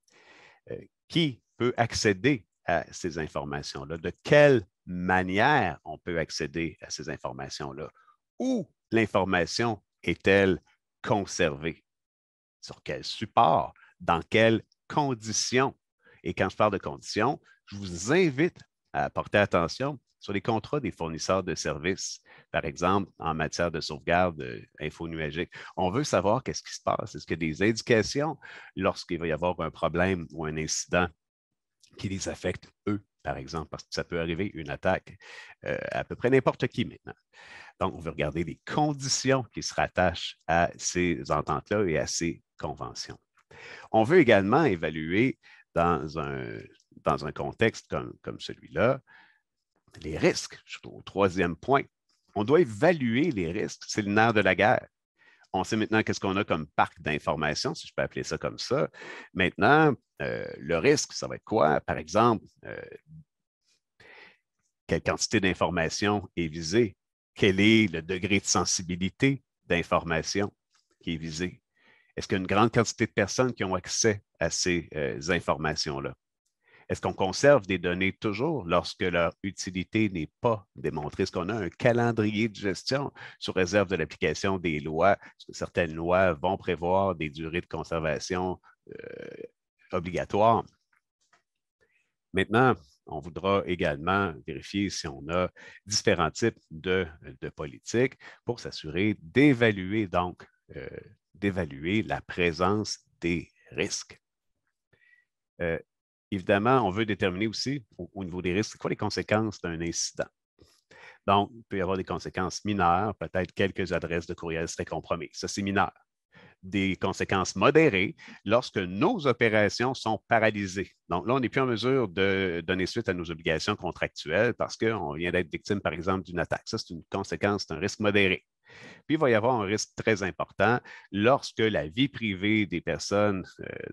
Qui peut accéder à ces informations-là? De quelle manière on peut accéder à ces informations-là? Où l'information est-elle conservée? Sur quel support? Dans quelles conditions? Et quand je parle de conditions, je vous invite à porter attention sur les contrats des fournisseurs de services, par exemple, en matière de sauvegarde infonuagique. On veut savoir qu'est-ce qui se passe. Est-ce qu'il y a des indications lorsqu'il va y avoir un problème ou un incident qui les affecte, eux, par exemple, parce que ça peut arriver une attaque à peu près n'importe qui maintenant. Donc, on veut regarder les conditions qui se rattachent à ces ententes-là et à ces conventions. On veut également évaluer dans un contexte comme celui-là, les risques. Je suis au troisième point. On doit évaluer les risques. C'est le nerf de la guerre. On sait maintenant qu'est-ce qu'on a comme parc d'informations, si je peux appeler ça comme ça. Maintenant, le risque, ça va être quoi? Par exemple, quelle quantité d'informations est visée? Quel est le degré de sensibilité d'information qui est visé? Est-ce qu'il y a une grande quantité de personnes qui ont accès à ces informations-là? Est-ce qu'on conserve des données toujours lorsque leur utilité n'est pas démontrée? Est-ce qu'on a un calendrier de gestion sous réserve de l'application des lois? Parce que certaines lois vont prévoir des durées de conservation obligatoires. Maintenant, on voudra également vérifier si on a différents types de politiques pour s'assurer d'évaluer la présence des risques. Évidemment, on veut déterminer aussi au niveau des risques, c'est quoi les conséquences d'un incident. Donc, il peut y avoir des conséquences mineures, peut-être quelques adresses de courriel seraient compromises. Ça, c'est mineur. Des conséquences modérées lorsque nos opérations sont paralysées. Donc là, on n'est plus en mesure de donner suite à nos obligations contractuelles parce qu'on vient d'être victime, par exemple, d'une attaque. Ça, c'est une conséquence, c'est un risque modéré. Puis, il va y avoir un risque très important lorsque la vie privée des personnes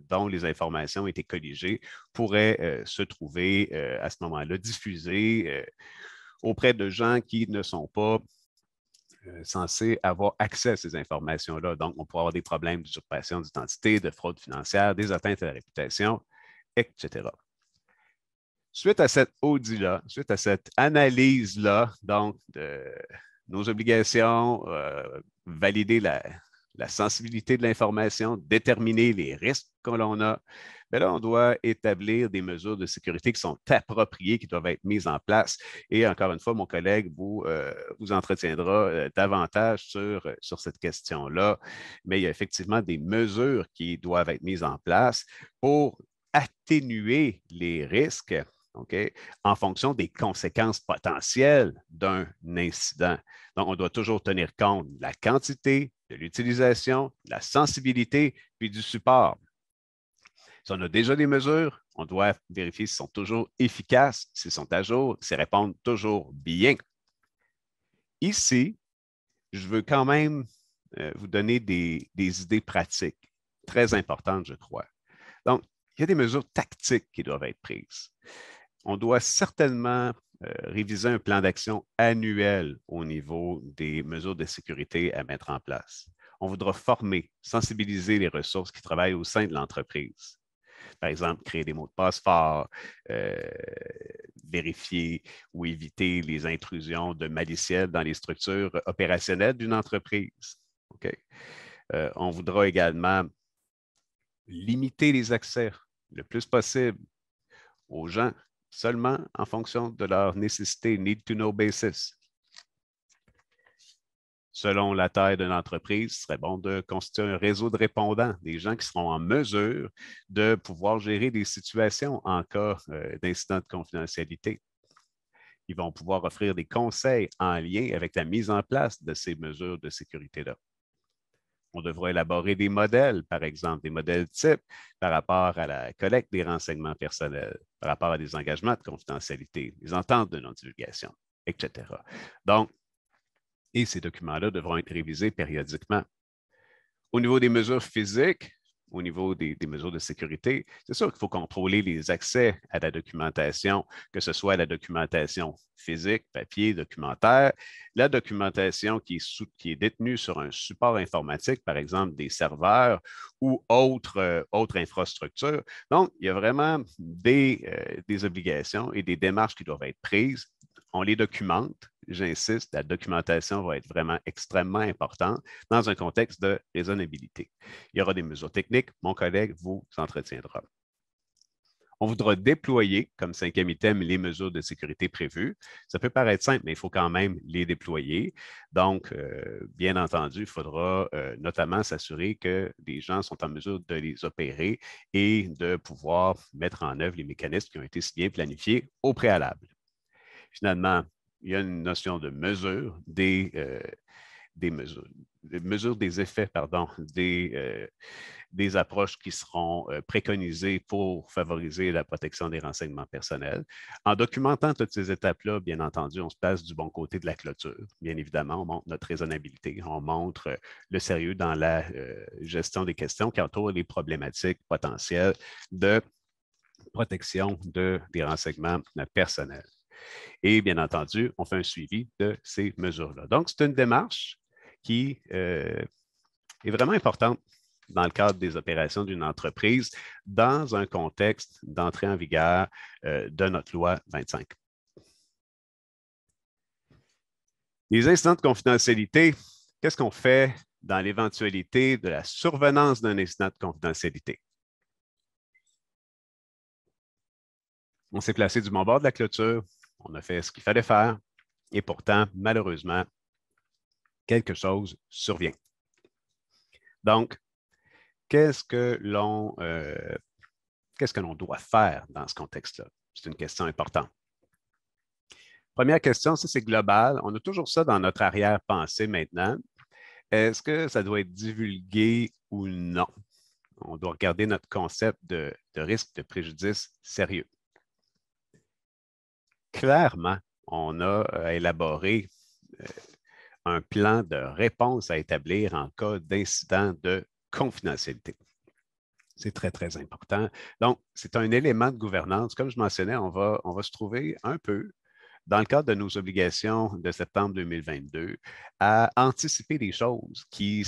dont les informations ont été colligées pourrait se trouver à ce moment-là diffusée auprès de gens qui ne sont pas censés avoir accès à ces informations-là. Donc, on pourrait avoir des problèmes d'usurpation d'identité, de fraude financière, des atteintes à la réputation, etc. Suite à cet audit-là, suite à cette analyse-là, donc de nos obligations, valider la sensibilité de l'information, déterminer les risques que l'on a, bien là, on doit établir des mesures de sécurité qui sont appropriées, qui doivent être mises en place. Et encore une fois, mon collègue vous entretiendra davantage sur cette question-là. Mais il y a effectivement des mesures qui doivent être mises en place pour atténuer les risques. Okay, en fonction des conséquences potentielles d'un incident. Donc, on doit toujours tenir compte de la quantité, de l'utilisation, de la sensibilité, puis du support. Si on a déjà des mesures, on doit vérifier s'ils sont toujours efficaces, s'ils sont à jour, s'ils répondent toujours bien. Ici, je veux quand même vous donner des idées pratiques très importantes, je crois. Donc, il y a des mesures tactiques qui doivent être prises. On doit certainement réviser un plan d'action annuel au niveau des mesures de sécurité à mettre en place. On voudra former, sensibiliser les ressources qui travaillent au sein de l'entreprise. Par exemple, créer des mots de passe forts, vérifier ou éviter les intrusions de maliciels dans les structures opérationnelles d'une entreprise. Okay? On voudra également limiter les accès le plus possible aux gens seulement en fonction de leur nécessité, need-to-know basis. Selon la taille de l'entreprise, ce serait bon de constituer un réseau de répondants, des gens qui seront en mesure de pouvoir gérer des situations en cas d'incident de confidentialité. Ils vont pouvoir offrir des conseils en lien avec la mise en place de ces mesures de sécurité-là. On devra élaborer des modèles, par exemple, des modèles types par rapport à la collecte des renseignements personnels, par rapport à des engagements de confidentialité, des ententes de non-divulgation, etc. Donc, et ces documents-là devront être révisés périodiquement. Au niveau des mesures physiques, au niveau des mesures de sécurité, c'est sûr qu'il faut contrôler les accès à la documentation, que ce soit la documentation physique, papier, documentaire, la documentation qui est détenue sur un support informatique, par exemple des serveurs ou autres infrastructures. Donc, il y a vraiment des obligations et des démarches qui doivent être prises. On les documente. J'insiste, la documentation va être vraiment extrêmement importante dans un contexte de raisonnabilité. Il y aura des mesures techniques, mon collègue vous entretiendra. On voudra déployer, comme cinquième item, les mesures de sécurité prévues. Ça peut paraître simple, mais il faut quand même les déployer. Donc, bien entendu, il faudra notamment s'assurer que les gens sont en mesure de les opérer et de pouvoir mettre en œuvre les mécanismes qui ont été si bien planifiés au préalable. Finalement, il y a une notion de mesure des effets, des approches qui seront préconisées pour favoriser la protection des renseignements personnels. En documentant toutes ces étapes-là, bien entendu, on se place du bon côté de la clôture. Bien évidemment, on montre notre raisonnabilité, on montre le sérieux dans la gestion des questions qui entourent les problématiques potentielles de protection des renseignements personnels. Et bien entendu, on fait un suivi de ces mesures-là. Donc, c'est une démarche qui est vraiment importante dans le cadre des opérations d'une entreprise dans un contexte d'entrée en vigueur de notre loi 25. Les incidents de confidentialité, qu'est-ce qu'on fait dans l'éventualité de la survenance d'un incident de confidentialité? On s'est placé du bon bord de la clôture, on a fait ce qu'il fallait faire et pourtant, malheureusement, quelque chose survient. Donc, qu'est-ce que l'on doit faire dans ce contexte-là? C'est une question importante. Première question, ça c'est global. On a toujours ça dans notre arrière-pensée maintenant. Est-ce que ça doit être divulgué ou non? On doit regarder notre concept de risque de préjudice sérieux. Clairement, on a élaboré un plan de réponse à établir en cas d'incident de confidentialité. C'est très, très important. Donc, c'est un élément de gouvernance. Comme je mentionnais, on va se trouver un peu, dans le cadre de nos obligations de septembre 2022, à anticiper des choses qui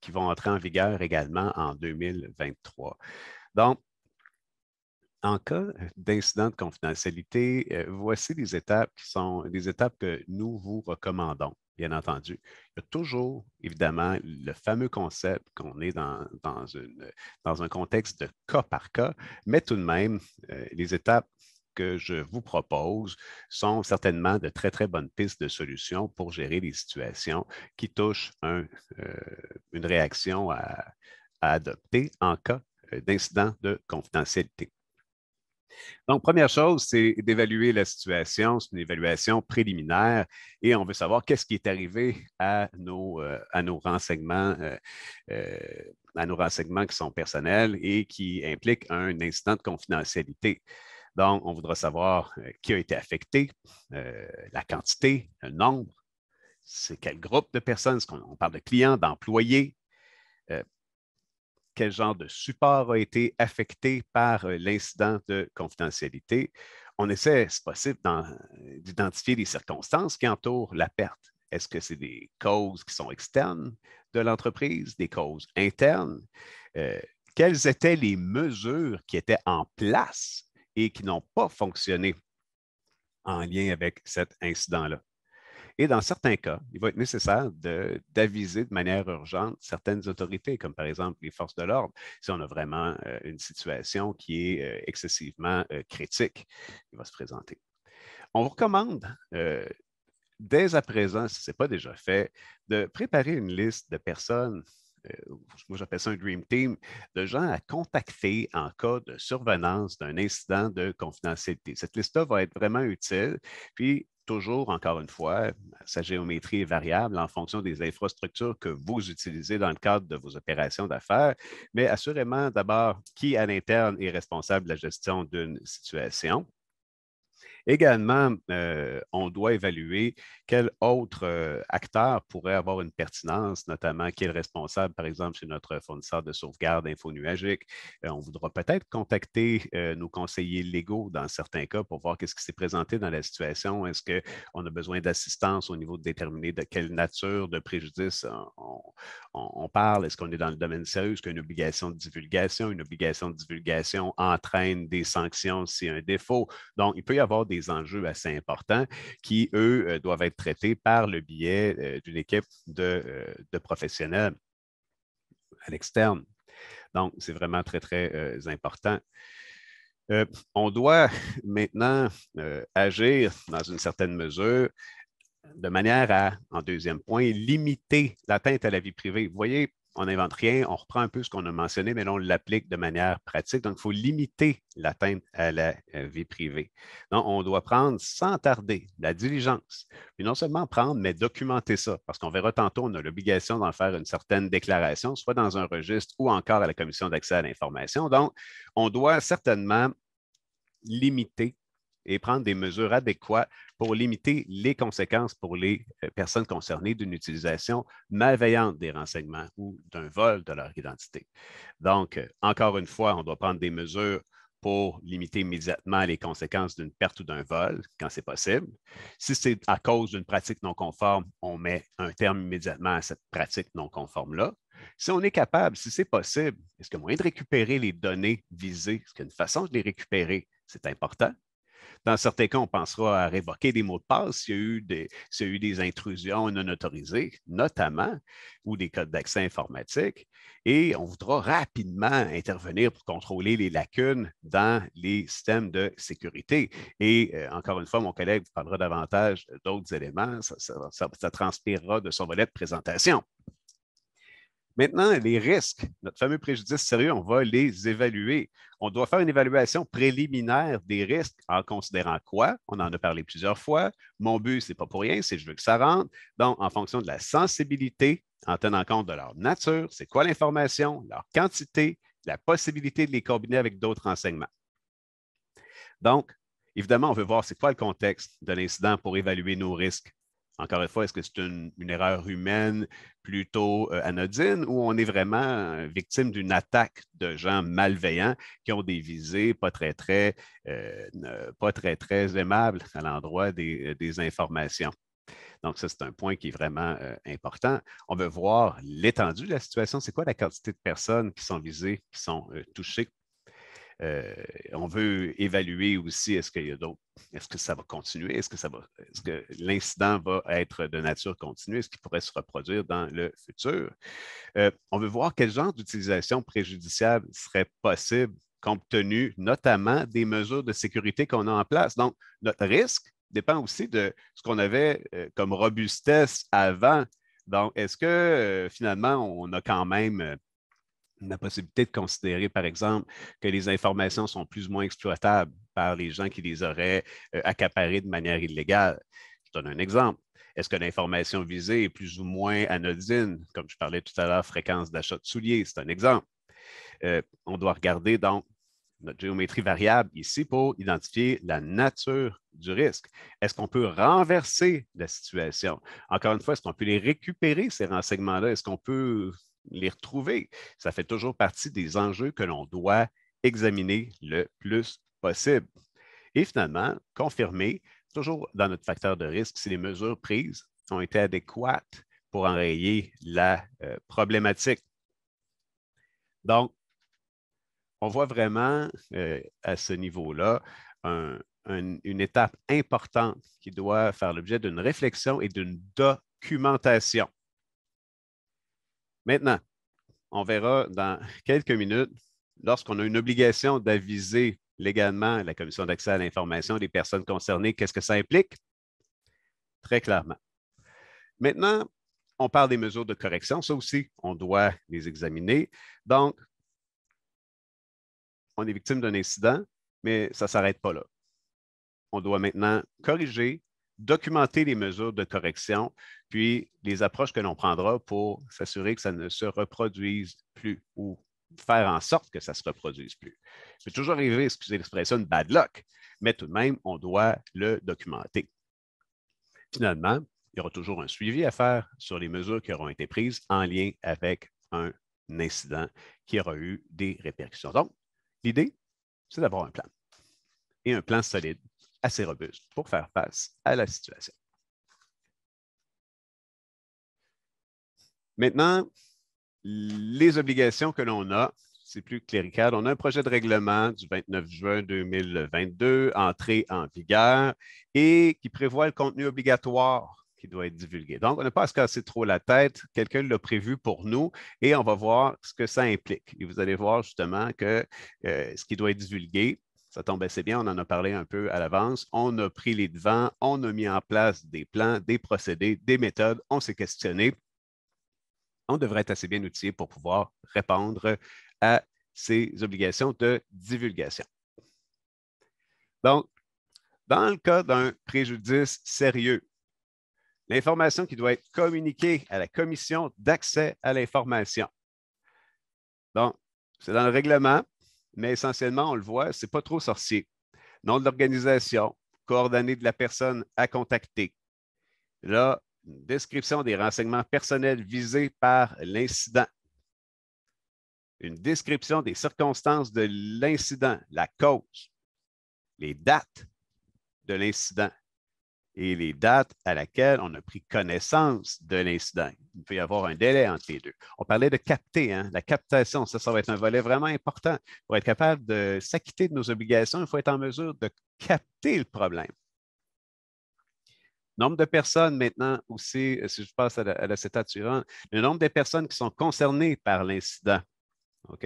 vont entrer en vigueur également en 2023. Donc, en cas d'incident de confidentialité, voici des étapes qui sont des étapes que nous vous recommandons, bien entendu. Il y a toujours, évidemment, le fameux concept qu'on est dans un contexte de cas par cas, mais tout de même, les étapes que je vous propose sont certainement de très, très bonnes pistes de solutions pour gérer les situations qui touchent une réaction à adopter en cas d'incident de confidentialité. Donc, première chose, c'est d'évaluer la situation. C'est une évaluation préliminaire et on veut savoir qu'est-ce qui est arrivé à nos renseignements, qui sont personnels et qui impliquent un incident de confidentialité. Donc, on voudra savoir qui a été affecté, la quantité, le nombre, c'est quel groupe de personnes, on parle de clients, d'employés, quel genre de support a été affecté par l'incident de confidentialité. On essaie, si possible, d'identifier les circonstances qui entourent la perte. Est-ce que c'est des causes qui sont externes de l'entreprise, des causes internes? Quelles étaient les mesures qui étaient en place et qui n'ont pas fonctionné en lien avec cet incident-là? Et dans certains cas, il va être nécessaire d'aviser de manière urgente certaines autorités, comme par exemple les forces de l'ordre, si on a vraiment une situation qui est excessivement critique qui va se présenter. On vous recommande, dès à présent, si ce n'est pas déjà fait, de préparer une liste de personnes, moi j'appelle ça un Dream Team, de gens à contacter en cas de survenance d'un incident de confidentialité. Cette liste-là va être vraiment utile. Puis, toujours, encore une fois, sa géométrie est variable en fonction des infrastructures que vous utilisez dans le cadre de vos opérations d'affaires, mais assurément, d'abord, qui à l'interne est responsable de la gestion d'une situation. Également, on doit évaluer quel autre acteur pourrait avoir une pertinence, notamment qui est le responsable, par exemple, chez notre fournisseur de sauvegarde infonuagique. On voudra peut-être contacter nos conseillers légaux dans certains cas pour voir qu'est-ce qui s'est présenté dans la situation. Est-ce qu'on a besoin d'assistance au niveau de déterminer de quelle nature de préjudice on parle? Est-ce qu'on est dans le domaine sérieux? Est-ce qu'il y a une obligation de divulgation? Une obligation de divulgation entraîne des sanctions s'il y a un défaut. Donc, il peut y avoir des enjeux assez importants qui, eux, doivent être traités par le biais d'une équipe de professionnels à l'externe. Donc, c'est vraiment très, très important. On doit maintenant agir dans une certaine mesure de manière à, en deuxième point, limiter l'atteinte à la vie privée. Vous voyez, on n'invente rien, on reprend un peu ce qu'on a mentionné, mais là, on l'applique de manière pratique. Donc, il faut limiter l'atteinte à la vie privée. Donc, on doit prendre sans tarder la diligence, puis non seulement prendre, mais documenter ça, parce qu'on verra tantôt, on a l'obligation d'en faire une certaine déclaration, soit dans un registre ou encore à la Commission d'accès à l'information. Donc, on doit certainement limiter et prendre des mesures adéquates pour limiter les conséquences pour les personnes concernées d'une utilisation malveillante des renseignements ou d'un vol de leur identité. Donc, encore une fois, on doit prendre des mesures pour limiter immédiatement les conséquences d'une perte ou d'un vol, quand c'est possible. Si c'est à cause d'une pratique non conforme, on met un terme immédiatement à cette pratique non conforme-là. Si on est capable, si c'est possible, est-ce qu'il y a moyen de récupérer les données visées? Est-ce qu'il y a une façon de les récupérer? C'est important. Dans certains cas, on pensera à révoquer des mots de passe s'il y a eu des intrusions non autorisées, notamment, ou des codes d'accès informatiques. Et on voudra rapidement intervenir pour contrôler les lacunes dans les systèmes de sécurité. Et encore une fois, mon collègue vous parlera davantage d'autres éléments. Ça transpirera de son volet de présentation. Maintenant, les risques, notre fameux préjudice sérieux, on va les évaluer. On doit faire une évaluation préliminaire des risques en considérant quoi? On en a parlé plusieurs fois. Mon but, ce n'est pas pour rien, c'est je veux que ça rentre. Donc, en fonction de la sensibilité, en tenant compte de leur nature, c'est quoi l'information, leur quantité, la possibilité de les combiner avec d'autres renseignements. Donc, évidemment, on veut voir c'est quoi le contexte de l'incident pour évaluer nos risques. Encore une fois, est-ce que c'est une erreur humaine plutôt anodine ou on est vraiment victime d'une attaque de gens malveillants qui ont des visées pas très aimables à l'endroit des informations? Donc, ça, c'est un point qui est vraiment important. On veut voir l'étendue de la situation. C'est quoi la quantité de personnes qui sont visées, qui sont touchées? On veut évaluer aussi, est-ce qu'il y a d'autres, est-ce que ça va continuer? Est-ce que l'incident va être de nature continue? Est-ce qu'il pourrait se reproduire dans le futur? On veut voir quel genre d'utilisation préjudiciable serait possible compte tenu notamment des mesures de sécurité qu'on a en place. Donc, notre risque dépend aussi de ce qu'on avait comme robustesse avant. Donc, est-ce que finalement, on a quand même la possibilité de considérer, par exemple, que les informations sont plus ou moins exploitables par les gens qui les auraient accaparées de manière illégale? Je donne un exemple. Est-ce que l'information visée est plus ou moins anodine? Comme je parlais tout à l'heure, fréquence d'achat de souliers, c'est un exemple. On doit regarder donc notre géométrie variable ici pour identifier la nature du risque. Est-ce qu'on peut renverser la situation? Encore une fois, est-ce qu'on peut les récupérer, ces renseignements-là? Est-ce qu'on peut les retrouver? Ça fait toujours partie des enjeux que l'on doit examiner le plus possible. Et finalement, confirmer, toujours dans notre facteur de risque, si les mesures prises ont été adéquates pour enrayer la problématique. Donc, on voit vraiment à ce niveau-là une étape importante qui doit faire l'objet d'une réflexion et d'une documentation. Maintenant, on verra dans quelques minutes, lorsqu'on a une obligation d'aviser légalement la Commission d'accès à l'information des personnes concernées, qu'est-ce que ça implique? Très clairement. Maintenant, on parle des mesures de correction. Ça aussi, on doit les examiner. Donc, on est victime d'un incident, mais ça ne s'arrête pas là. On doit maintenant corriger, documenter les mesures de correction, puis les approches que l'on prendra pour s'assurer que ça ne se reproduise plus ou faire en sorte que ça ne se reproduise plus. Il peut toujours arriver, excusez l'expression, une bad luck, mais tout de même, on doit le documenter. Finalement, il y aura toujours un suivi à faire sur les mesures qui auront été prises en lien avec un incident qui aura eu des répercussions. Donc, l'idée, c'est d'avoir un plan et un plan solide, assez robuste pour faire face à la situation. Maintenant, les obligations que l'on a, c'est plus clérical. On a un projet de règlement du 29 juin 2022, entré en vigueur, et qui prévoit le contenu obligatoire qui doit être divulgué. Donc, on n'a pas à se casser trop la tête. Quelqu'un l'a prévu pour nous et on va voir ce que ça implique. Et vous allez voir justement que ce qui doit être divulgué, ça tombe assez bien, on en a parlé un peu à l'avance. On a pris les devants, on a mis en place des plans, des procédés, des méthodes, on s'est questionné. On devrait être assez bien outillé pour pouvoir répondre à ces obligations de divulgation. Donc, dans le cas d'un préjudice sérieux, l'information qui doit être communiquée à la Commission d'accès à l'information. Donc, c'est dans le règlement, mais essentiellement, on le voit, ce n'est pas trop sorcier. Nom de l'organisation, coordonnées de la personne à contacter. Là, une description des renseignements personnels visés par l'incident. Une description des circonstances de l'incident, la cause, les dates de l'incident et les dates à laquelle on a pris connaissance de l'incident. Il peut y avoir un délai entre les deux. On parlait de capter, hein, la captation, ça va être un volet vraiment important. Pour être capable de s'acquitter de nos obligations, il faut être en mesure de capter le problème. Nombre de personnes maintenant aussi, si je passe à la CETA suivante, le nombre de personnes qui sont concernées par l'incident. OK?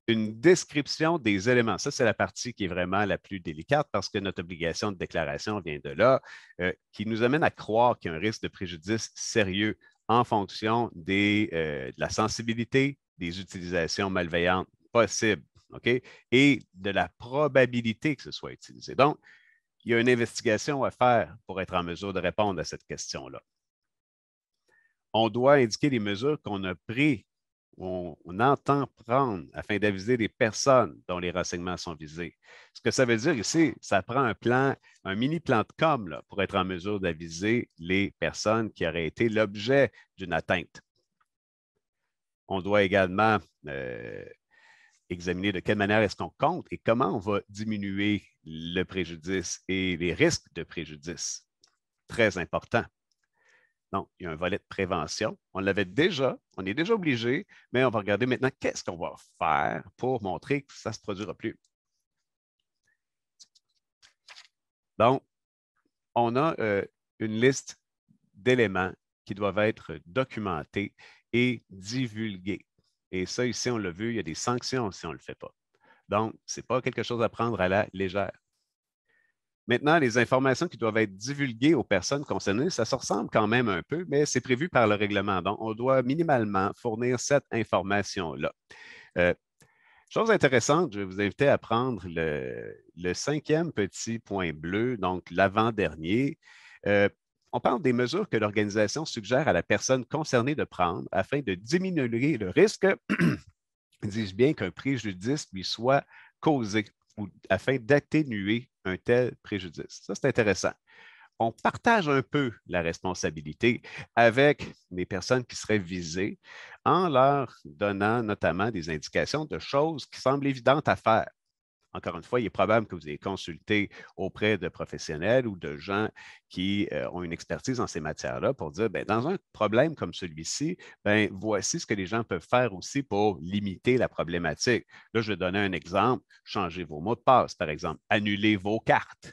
Une description des éléments. Ça, c'est la partie qui est vraiment la plus délicate parce que notre obligation de déclaration vient de là, qui nous amène à croire qu'il y a un risque de préjudice sérieux en fonction de la sensibilité des utilisations malveillantes possibles, OK? Et de la probabilité que ce soit utilisé. Donc, il y a une investigation à faire pour être en mesure de répondre à cette question-là. On doit indiquer les mesures qu'on a prises, on entend prendre afin d'aviser les personnes dont les renseignements sont visés. Ce que ça veut dire ici, ça prend un plan, un mini plan de com là, pour être en mesure d'aviser les personnes qui auraient été l'objet d'une atteinte. On doit également examiner de quelle manière est-ce qu'on compte et comment on va diminuer le préjudice et les risques de préjudice. Très important. Donc, il y a un volet de prévention. On est déjà obligé, mais on va regarder maintenant qu'est-ce qu'on va faire pour montrer que ça ne se produira plus. Donc, on a une liste d'éléments qui doivent être documentés et divulgués. Et ça, ici, on l'a vu, il y a des sanctions si on ne le fait pas. Donc, ce n'est pas quelque chose à prendre à la légère. Maintenant, les informations qui doivent être divulguées aux personnes concernées, ça se ressemble quand même un peu, mais c'est prévu par le règlement. Donc, on doit minimalement fournir cette information-là. Chose intéressante, je vais vous inviter à prendre le 5e petit point bleu, donc l'avant-dernier. On parle des mesures que l'organisation suggère à la personne concernée de prendre afin de diminuer le risque, dis-je bien, qu'un préjudice lui soit causé ou afin d'atténuer un tel préjudice. Ça, c'est intéressant. On partage un peu la responsabilité avec les personnes qui seraient visées en leur donnant notamment des indications de choses qui semblent évidentes à faire. Encore une fois, il est probable que vous ayez consulté auprès de professionnels ou de gens qui ont une expertise en ces matières-là pour dire, bien, dans un problème comme celui-ci, bien, voici ce que les gens peuvent faire aussi pour limiter la problématique. Là, je vais donner un exemple. Changez vos mots de passe, par exemple. Annulez vos cartes.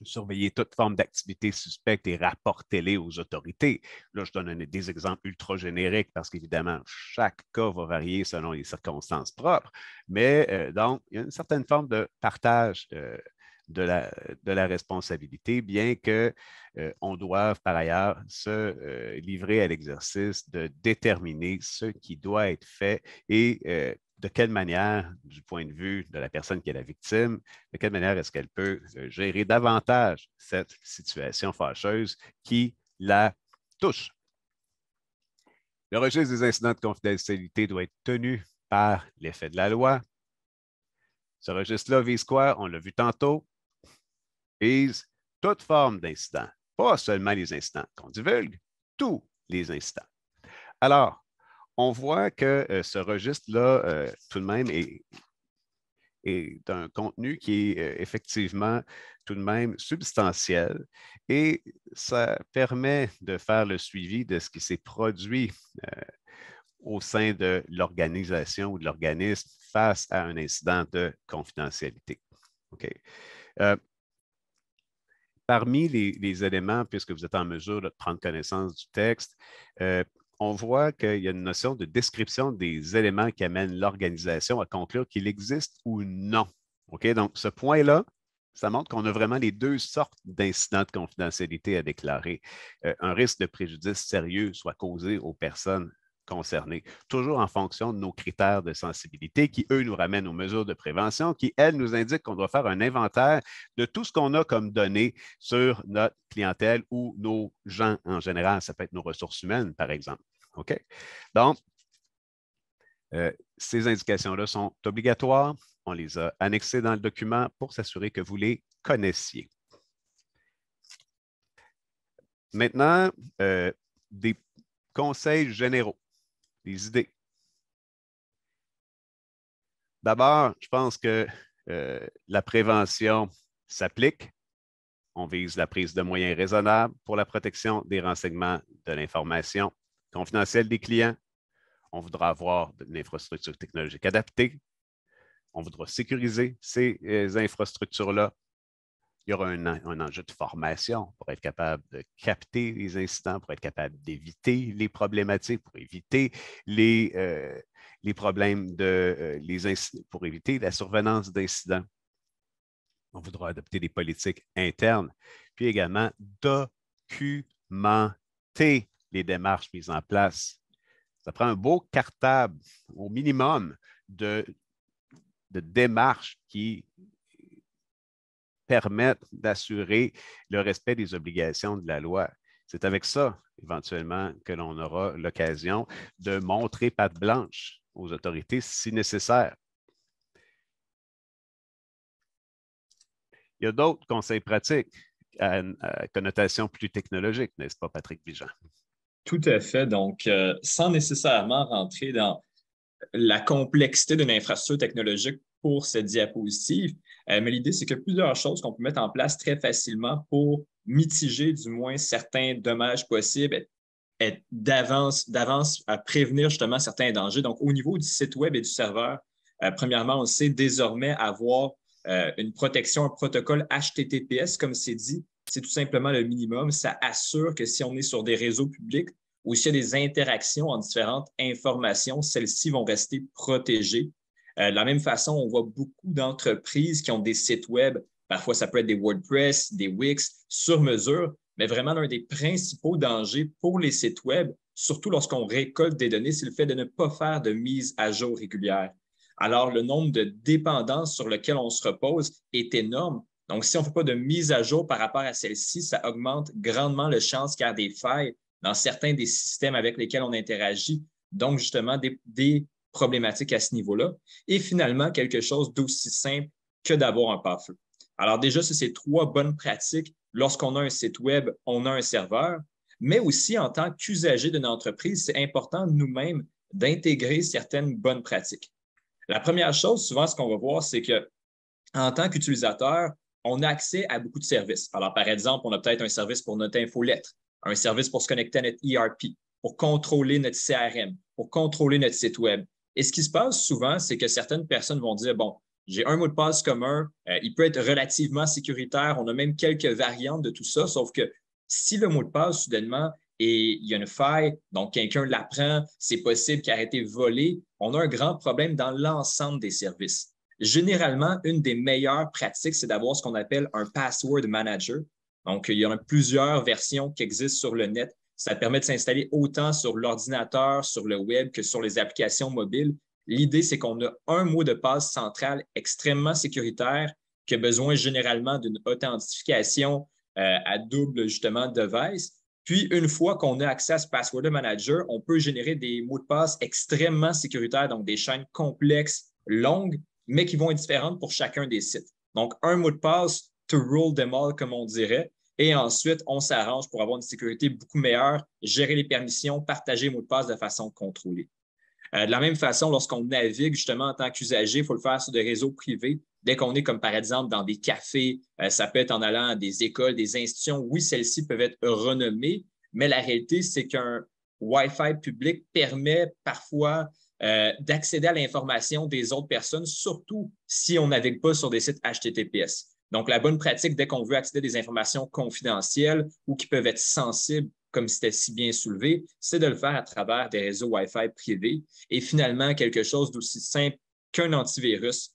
Surveillez toute forme d'activité suspecte et rapportez-les aux autorités. Là, je donne des exemples ultra génériques parce qu'évidemment, chaque cas va varier selon les circonstances propres. Mais donc, il y a une certaine forme de partage de la responsabilité, bien qu'on doive par ailleurs se livrer à l'exercice de déterminer ce qui doit être fait et de quelle manière, du point de vue de la personne qui est la victime, de quelle manière est-ce qu'elle peut gérer davantage cette situation fâcheuse qui la touche. Le registre des incidents de confidentialité doit être tenu par l'effet de la loi. Ce registre-là vise quoi? On l'a vu tantôt. Vise toute forme d'incident, pas seulement les incidents qu'on divulgue, tous les incidents. Alors, on voit que ce registre-là, tout de même, est un contenu qui est effectivement tout de même substantiel et ça permet de faire le suivi de ce qui s'est produit au sein de l'organisation ou de l'organisme face à un incident de confidentialité. OK. Parmi les éléments, puisque vous êtes en mesure de prendre connaissance du texte, on voit qu'il y a une notion de description des éléments qui amènent l'organisation à conclure qu'il existe ou non. OK? Donc, ce point-là, ça montre qu'on a vraiment les deux sortes d'incidents de confidentialité à déclarer. Un risque de préjudice sérieux soit causé aux personnes concernées, toujours en fonction de nos critères de sensibilité qui, eux, nous ramènent aux mesures de prévention, qui, elles, nous indiquent qu'on doit faire un inventaire de tout ce qu'on a comme données sur notre clientèle ou nos gens en général. Ça peut être nos ressources humaines, par exemple. OK? Donc, ces indications-là sont obligatoires. On les a annexées dans le document pour s'assurer que vous les connaissiez. Maintenant, des conseils généraux. Des idées. D'abord, je pense que la prévention s'applique. On vise la prise de moyens raisonnables pour la protection des renseignements de l'information confidentielle des clients. On voudra avoir une infrastructure technologique adaptée. On voudra sécuriser ces infrastructures-là. Il y aura un enjeu de formation pour être capable de capter les incidents, pour être capable d'éviter les problématiques, pour éviter les problèmes pour éviter la survenance d'incidents. On voudra adopter des politiques internes, puis également documenter. compléter les démarches mises en place. Ça prend un beau cartable, au minimum, de démarches qui permettent d'assurer le respect des obligations de la loi. C'est avec ça, éventuellement, que l'on aura l'occasion de montrer patte blanche aux autorités si nécessaire. Il y a d'autres conseils pratiques à connotation plus technologique, n'est-ce pas, Patrick Bijan? Tout à fait. Donc, sans nécessairement rentrer dans la complexité d'une infrastructure technologique pour cette diapositive, mais l'idée, c'est que plusieurs choses qu'on peut mettre en place très facilement pour mitiger du moins certains dommages possibles, être d'avance à prévenir justement certains dangers. Donc, au niveau du site web et du serveur, premièrement, on sait désormais avoir une protection, un protocole HTTPS, comme c'est dit, c'est tout simplement le minimum. Ça assure que si on est sur des réseaux publics ou s'il y a des interactions en différentes informations, celles-ci vont rester protégées. De la même façon, on voit beaucoup d'entreprises qui ont des sites web. Parfois, ça peut être des WordPress, des Wix sur mesure, mais vraiment l'un des principaux dangers pour les sites web, surtout lorsqu'on récolte des données, c'est le fait de ne pas faire de mise à jour régulière. Alors, le nombre de dépendances sur lesquelles on se repose est énorme. Donc, si on ne fait pas de mise à jour par rapport à celle-ci, ça augmente grandement le chance qu'il y ait des failles dans certains des systèmes avec lesquels on interagit. Donc, justement, des problématiques à ce niveau-là. Et finalement, quelque chose d'aussi simple que d'avoir un pare-feu. Alors déjà, c'est trois bonnes pratiques. Lorsqu'on a un site web, on a un serveur, mais aussi en tant qu'usager d'une entreprise, c'est important nous-mêmes d'intégrer certaines bonnes pratiques. La première chose, souvent, ce qu'on va voir, c'est que en tant qu'utilisateur, on a accès à beaucoup de services. Alors, par exemple, on a peut-être un service pour notre infolettre, un service pour se connecter à notre ERP, pour contrôler notre CRM, pour contrôler notre site web. Et ce qui se passe souvent, c'est que certaines personnes vont dire, bon, j'ai un mot de passe commun, il peut être relativement sécuritaire, on a même quelques variantes de tout ça, sauf que si le mot de passe, soudainement, et il y a une faille, donc quelqu'un l'apprend, c'est possible qu'il a été volé, on a un grand problème dans l'ensemble des services. Généralement, une des meilleures pratiques, c'est d'avoir ce qu'on appelle un password manager. Donc, il y en a plusieurs versions qui existent sur le net. Ça permet de s'installer autant sur l'ordinateur, sur le web que sur les applications mobiles. L'idée, c'est qu'on a un mot de passe central extrêmement sécuritaire qui a besoin généralement d'une authentification à double, justement, device. Puis, une fois qu'on a accès à ce password manager, on peut générer des mots de passe extrêmement sécuritaires, donc des chaînes complexes, longues, mais qui vont être différentes pour chacun des sites. Donc, un mot de passe to rule them all, comme on dirait. Et ensuite, on s'arrange pour avoir une sécurité beaucoup meilleure, gérer les permissions, partager les mots de passe de façon contrôlée. De la même façon, lorsqu'on navigue justement en tant qu'usager, il faut le faire sur des réseaux privés. Dès qu'on est comme par exemple dans des cafés, ça peut être en allant à des écoles, des institutions. Oui, celles-ci peuvent être renommées, mais la réalité, c'est qu'un Wi-Fi public permet parfois d'accéder à l'information des autres personnes, surtout si on ne navigue pas sur des sites HTTPS. Donc, la bonne pratique, dès qu'on veut accéder à des informations confidentielles ou qui peuvent être sensibles, comme c'était si bien soulevé, c'est de le faire à travers des réseaux Wi-Fi privés et finalement quelque chose d'aussi simple qu'un antivirus.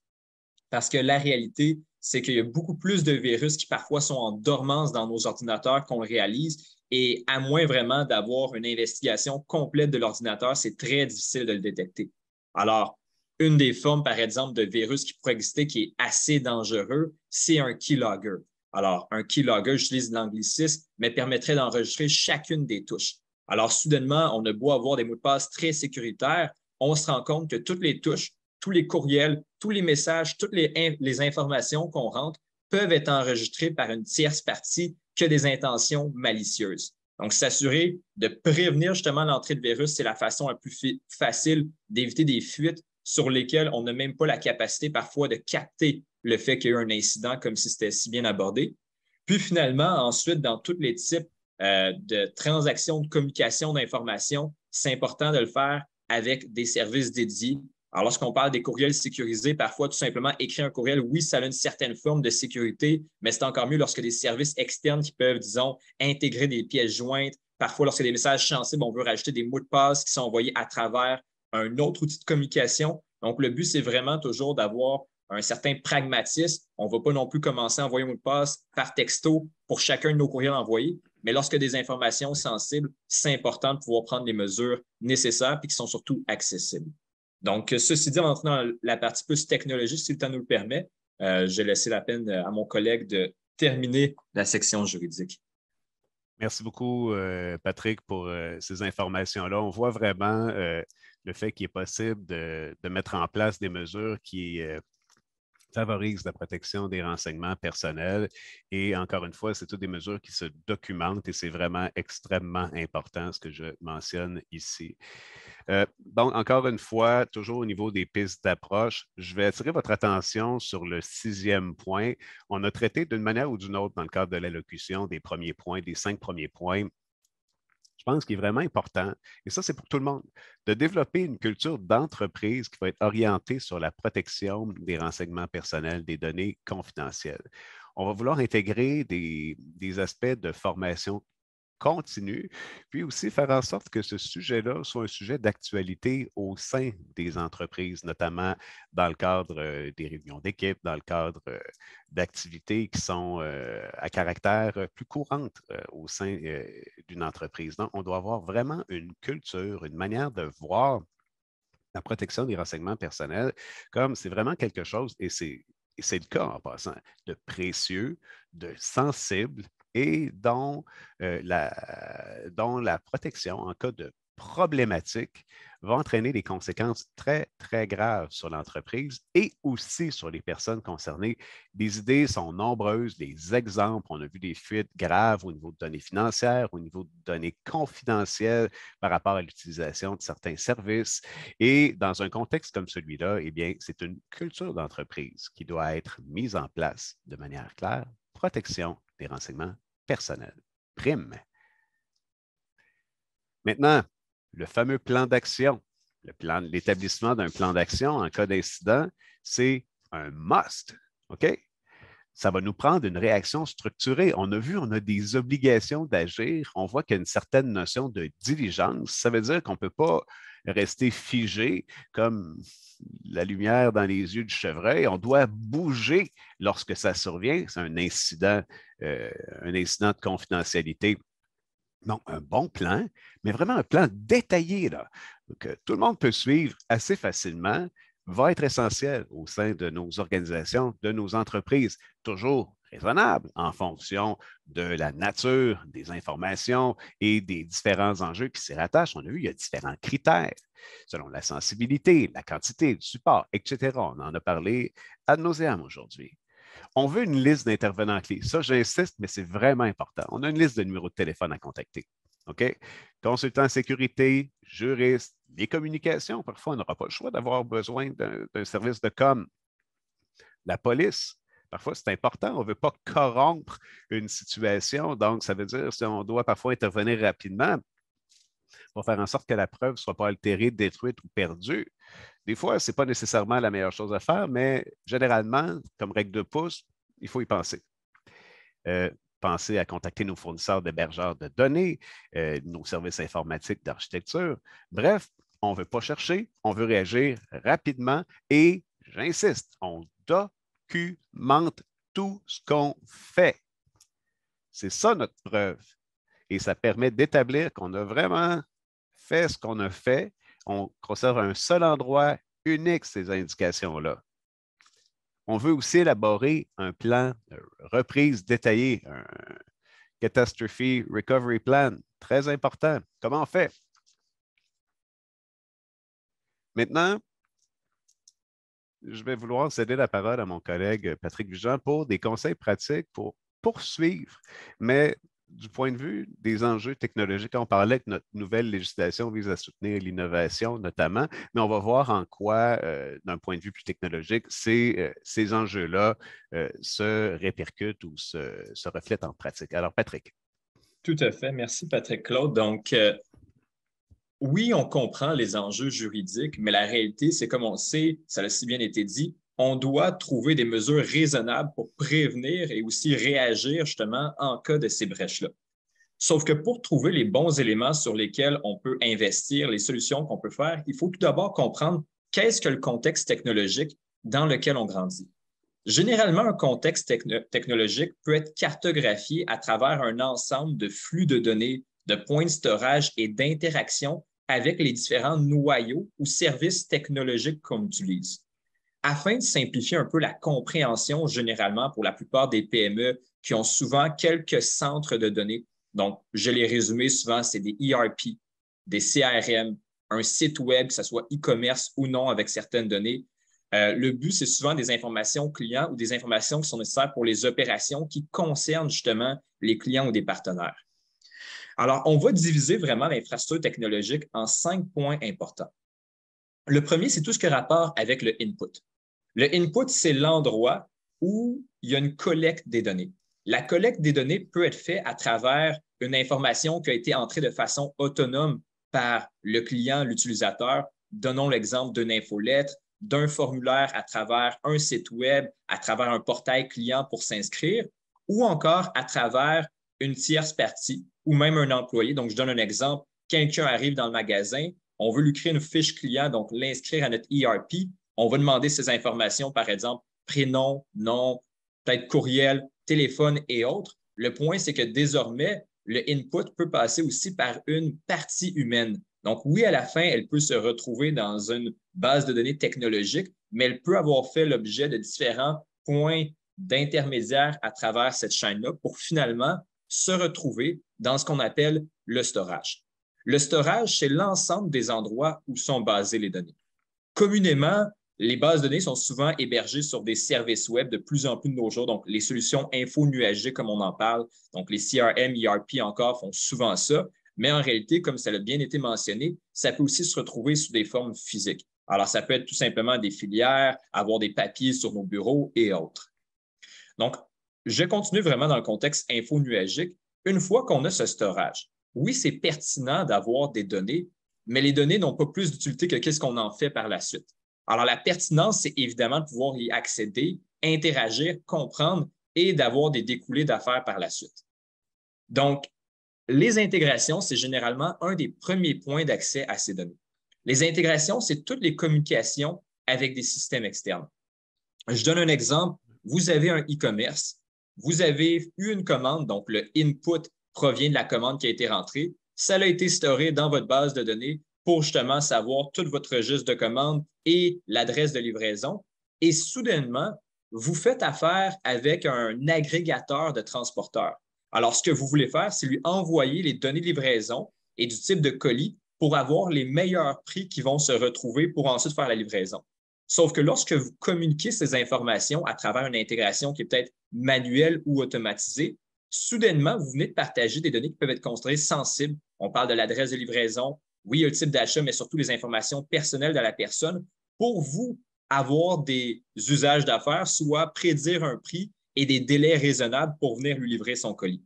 Parce que la réalité, c'est qu'il y a beaucoup plus de virus qui parfois sont en dormance dans nos ordinateurs qu'on le réalise. Et à moins vraiment d'avoir une investigation complète de l'ordinateur, c'est très difficile de le détecter. Alors, une des formes, par exemple, de virus qui pourrait exister qui est assez dangereux, c'est un keylogger. Alors, un keylogger, j'utilise l'anglicisme, mais permettrait d'enregistrer chacune des touches. Alors, soudainement, on a beau avoir des mots de passe très sécuritaires, on se rend compte que toutes les touches, tous les courriels, tous les messages, toutes les informations qu'on rentre peuvent être enregistrées par une tierce partie qui a des intentions malicieuses. Donc, s'assurer de prévenir justement l'entrée de virus, c'est la façon la plus facile d'éviter des fuites sur lesquelles on n'a même pas la capacité parfois de capter le fait qu'il y a eu un incident comme si c'était si bien abordé. Puis finalement, ensuite, dans tous les types de transactions de communication d'informations, c'est important de le faire avec des services dédiés. Alors, lorsqu'on parle des courriels sécurisés, parfois, tout simplement, écrire un courriel, oui, ça a une certaine forme de sécurité, mais c'est encore mieux lorsque des services externes qui peuvent, disons, intégrer des pièces jointes. Parfois, lorsque des messages sensibles, on veut rajouter des mots de passe qui sont envoyés à travers un autre outil de communication. Donc, le but, c'est vraiment toujours d'avoir un certain pragmatisme. On ne va pas non plus commencer à envoyer un mot de passe par texto pour chacun de nos courriels envoyés. Mais lorsque des informations sensibles, c'est important de pouvoir prendre les mesures nécessaires et qui sont surtout accessibles. Donc, ceci dit, en entrant dans la partie plus technologique, si le temps nous le permet, j'ai laissé la peine à mon collègue de terminer la section juridique. Merci beaucoup, Patrick, pour ces informations-là. On voit vraiment le fait qu'il est possible de mettre en place des mesures qui favorisent la protection des renseignements personnels. Et encore une fois, c'est toutes des mesures qui se documentent et c'est vraiment extrêmement important ce que je mentionne ici. Donc, encore une fois, toujours au niveau des pistes d'approche, je vais attirer votre attention sur le 6e point. On a traité d'une manière ou d'une autre dans le cadre de l'allocution des premiers points, des 5 premiers points. Je pense qu'il est vraiment important, et ça, c'est pour tout le monde, de développer une culture d'entreprise qui va être orientée sur la protection des renseignements personnels, des données confidentielles. On va vouloir intégrer des aspects de formation continue, puis aussi faire en sorte que ce sujet-là soit un sujet d'actualité au sein des entreprises, notamment dans le cadre des réunions d'équipe, dans le cadre d'activités qui sont à caractère plus courante au sein d'une entreprise. Donc, on doit avoir vraiment une culture, une manière de voir la protection des renseignements personnels comme c'est vraiment quelque chose, et c'est le cas en passant, de précieux, de sensible, et dont la protection en cas de problématique va entraîner des conséquences très, très graves sur l'entreprise et aussi sur les personnes concernées. Les idées sont nombreuses, les exemples, on a vu des fuites graves au niveau de données financières, au niveau de données confidentielles par rapport à l'utilisation de certains services. Et dans un contexte comme celui-là, eh bien, c'est une culture d'entreprise qui doit être mise en place de manière claire. Protection des renseignements personnels. Prime. Maintenant, le fameux plan d'action, l'établissement d'un plan d'action en cas d'incident, c'est un must. OK? Ça va nous prendre une réaction structurée. On a vu, on a des obligations d'agir. On voit qu'il y a une certaine notion de diligence. Ça veut dire qu'on ne peut pas rester figé comme la lumière dans les yeux du chevreuil. On doit bouger lorsque ça survient. C'est un incident de confidentialité. Donc, un bon plan, mais vraiment un plan détaillé là, que tout le monde peut suivre assez facilement, va être essentiel au sein de nos organisations, de nos entreprises, toujours raisonnable en fonction de la nature des informations et des différents enjeux qui s'y rattachent. On a vu, il y a différents critères selon la sensibilité, la quantité, le support, etc. On en a parlé ad nauseam aujourd'hui. On veut une liste d'intervenants clés. Ça, j'insiste, mais c'est vraiment important. On a une liste de numéros de téléphone à contacter. OK? Consultant en sécurité, juriste, les communications. Parfois, on n'aura pas le choix d'avoir besoin d'un service de com. La police, parfois, c'est important. On ne veut pas corrompre une situation. Donc, ça veut dire si on doit parfois intervenir rapidement pour faire en sorte que la preuve ne soit pas altérée, détruite ou perdue. Des fois, ce n'est pas nécessairement la meilleure chose à faire, mais généralement, comme règle de pouce, il faut y penser. Penser à contacter nos fournisseurs d'hébergeurs de données, nos services informatiques d'architecture. Bref, on ne veut pas chercher, on veut réagir rapidement et, j'insiste, on documente tout ce qu'on fait. C'est ça notre preuve. Et ça permet d'établir qu'on a vraiment fait ce qu'on a fait. On conserve un seul endroit unique, ces indications-là. On veut aussi élaborer un plan de reprise détaillé, un Catastrophe Recovery Plan, très important. Comment on fait? Maintenant, je vais vouloir céder la parole à mon collègue Patrick Vigent pour des conseils pratiques pour poursuivre, mais du point de vue des enjeux technologiques, on parlait que notre nouvelle législation vise à soutenir l'innovation notamment, mais on va voir en quoi, d'un point de vue plus technologique, ces enjeux-là se répercutent ou se reflètent en pratique. Alors, Patrick. Tout à fait. Merci, Patrick Claude. Donc, oui, on comprend les enjeux juridiques, mais la réalité, c'est comme on sait, ça a si bien été dit, on doit trouver des mesures raisonnables pour prévenir et aussi réagir justement en cas de ces brèches-là. Sauf que pour trouver les bons éléments sur lesquels on peut investir, les solutions qu'on peut faire, il faut tout d'abord comprendre qu'est-ce que le contexte technologique dans lequel on grandit. Généralement, un contexte technologique peut être cartographié à travers un ensemble de flux de données, de points de storage et d'interactions avec les différents noyaux ou services technologiques qu'on utilise. Afin de simplifier un peu la compréhension, généralement pour la plupart des PME qui ont souvent quelques centres de données, donc je les résumé souvent, c'est des ERP, des CRM, un site web, que ce soit e-commerce ou non avec certaines données. Le but, c'est souvent des informations clients ou des informations qui sont nécessaires pour les opérations qui concernent justement les clients ou des partenaires. Alors, on va diviser vraiment l'infrastructure technologique en 5 points importants. Le premier, c'est tout ce qui a rapport avec le input. Le input, c'est l'endroit où il y a une collecte des données. La collecte des données peut être faite à travers une information qui a été entrée de façon autonome par le client, l'utilisateur. Donnons l'exemple d'une infolettre, d'un formulaire à travers un site web, à travers un portail client pour s'inscrire, ou encore à travers une tierce partie ou même un employé. Donc, je donne un exemple. Quelqu'un arrive dans le magasin, on veut lui créer une fiche client, donc l'inscrire à notre ERP. On va demander ces informations, par exemple, prénom, nom, peut-être courriel, téléphone et autres. Le point, c'est que désormais, le input peut passer aussi par une partie humaine. Donc, oui, à la fin, elle peut se retrouver dans une base de données technologique, mais elle peut avoir fait l'objet de différents points d'intermédiaire à travers cette chaîne-là pour finalement se retrouver dans ce qu'on appelle le storage. Le storage, c'est l'ensemble des endroits où sont basées les données. Communément, les bases de données sont souvent hébergées sur des services web de plus en plus de nos jours, donc les solutions info-nuagiques comme on en parle, donc les CRM, ERP encore font souvent ça, mais en réalité, comme ça a bien été mentionné, ça peut aussi se retrouver sous des formes physiques. Alors, ça peut être tout simplement des filières, avoir des papiers sur nos bureaux et autres. Donc, je continue vraiment dans le contexte info-nuagique. Une fois qu'on a ce storage, oui, c'est pertinent d'avoir des données, mais les données n'ont pas plus d'utilité que qu'est-ce qu'on en fait par la suite. Alors, la pertinence, c'est évidemment de pouvoir y accéder, interagir, comprendre et d'avoir des découlés d'affaires par la suite. Donc, les intégrations, c'est généralement un des premiers points d'accès à ces données. Les intégrations, c'est toutes les communications avec des systèmes externes. Je donne un exemple. Vous avez un e-commerce, vous avez eu une commande, donc le input provient de la commande qui a été rentrée. Ça a été storé dans votre base de données pour justement savoir tout votre registre de commande et l'adresse de livraison. Et soudainement, vous faites affaire avec un agrégateur de transporteurs. Alors, ce que vous voulez faire, c'est lui envoyer les données de livraison et du type de colis pour avoir les meilleurs prix qui vont se retrouver pour ensuite faire la livraison. Sauf que lorsque vous communiquez ces informations à travers une intégration qui est peut-être manuelle ou automatisée, soudainement, vous venez de partager des données qui peuvent être considérées sensibles. On parle de l'adresse de livraison, oui, un type d'achat, mais surtout les informations personnelles de la personne pour vous avoir des usages d'affaires, soit prédire un prix et des délais raisonnables pour venir lui livrer son colis.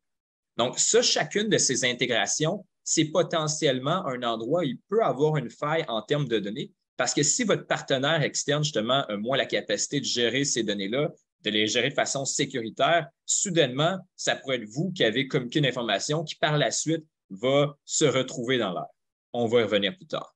Donc, ça, chacune de ces intégrations, c'est potentiellement un endroit où il peut avoir une faille en termes de données, parce que si votre partenaire externe, justement, a moins la capacité de gérer ces données-là, de les gérer de façon sécuritaire, soudainement, ça pourrait être vous qui avez communiqué une information qui, par la suite, va se retrouver dans l'air. On va y revenir plus tard.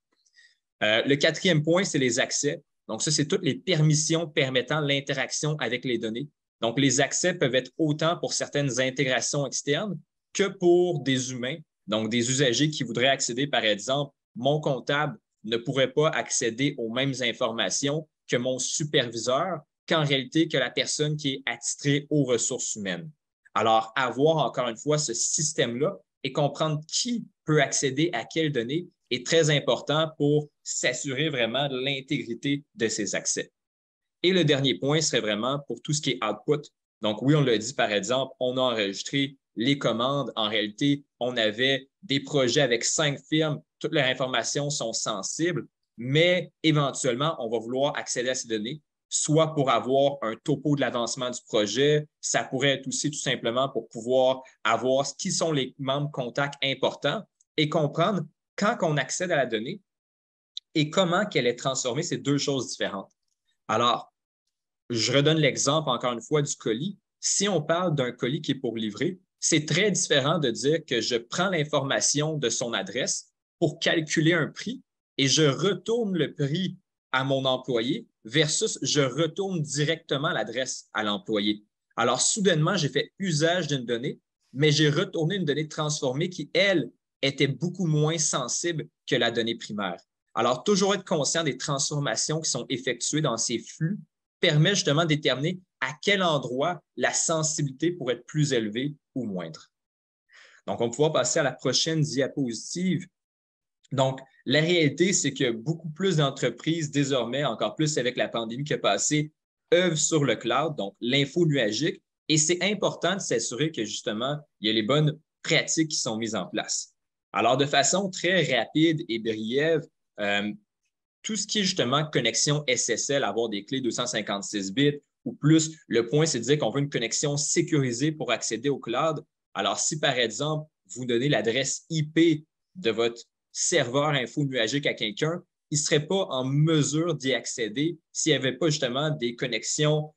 Le quatrième point, c'est les accès. Donc, ça, c'est toutes les permissions permettant l'interaction avec les données. Donc, les accès peuvent être autant pour certaines intégrations externes que pour des humains, donc des usagers qui voudraient accéder, par exemple, mon comptable ne pourrait pas accéder aux mêmes informations que mon superviseur, qu'en réalité que la personne qui est attitrée aux ressources humaines. Alors, avoir encore une fois ce système-là et comprendre qui peut accéder à quelles données est très important pour s'assurer vraiment de l'intégrité de ces accès. Et le dernier point serait vraiment pour tout ce qui est output. Donc, oui, on l'a dit, par exemple, on a enregistré les commandes. En réalité, on avait des projets avec 5 firmes. Toutes leurs informations sont sensibles, mais éventuellement, on va vouloir accéder à ces données, soit pour avoir un topo de l'avancement du projet. Ça pourrait être aussi tout simplement pour pouvoir avoir qui sont les membres contacts importants et comprendre quand on accède à la donnée et comment qu'elle est transformée. C'est deux choses différentes. Alors, je redonne l'exemple encore une fois du colis. Si on parle d'un colis qui est pour livrer, c'est très différent de dire que je prends l'information de son adresse pour calculer un prix et je retourne le prix à mon employé versus je retourne directement l'adresse à l'employé. Alors, soudainement, j'ai fait usage d'une donnée, mais j'ai retourné une donnée transformée qui, elle, était beaucoup moins sensible que la donnée primaire. Alors, toujours être conscient des transformations qui sont effectuées dans ces flux permet justement de déterminer à quel endroit la sensibilité pourrait être plus élevée ou moindre. Donc, on va pouvoir passer à la prochaine diapositive. Donc, la réalité, c'est que beaucoup plus d'entreprises, désormais, encore plus avec la pandémie qui a passé, œuvrent sur le cloud, donc l'info nuagique, et c'est important de s'assurer que, justement, il y a les bonnes pratiques qui sont mises en place. Alors, de façon très rapide et brève, tout ce qui est justement connexion SSL, avoir des clés 256 bits ou plus, le point, c'est de dire qu'on veut une connexion sécurisée pour accéder au cloud. Alors, si par exemple, vous donnez l'adresse IP de votre serveur info nuagique à quelqu'un, il ne serait pas en mesure d'y accéder s'il n'y avait pas justement des connexions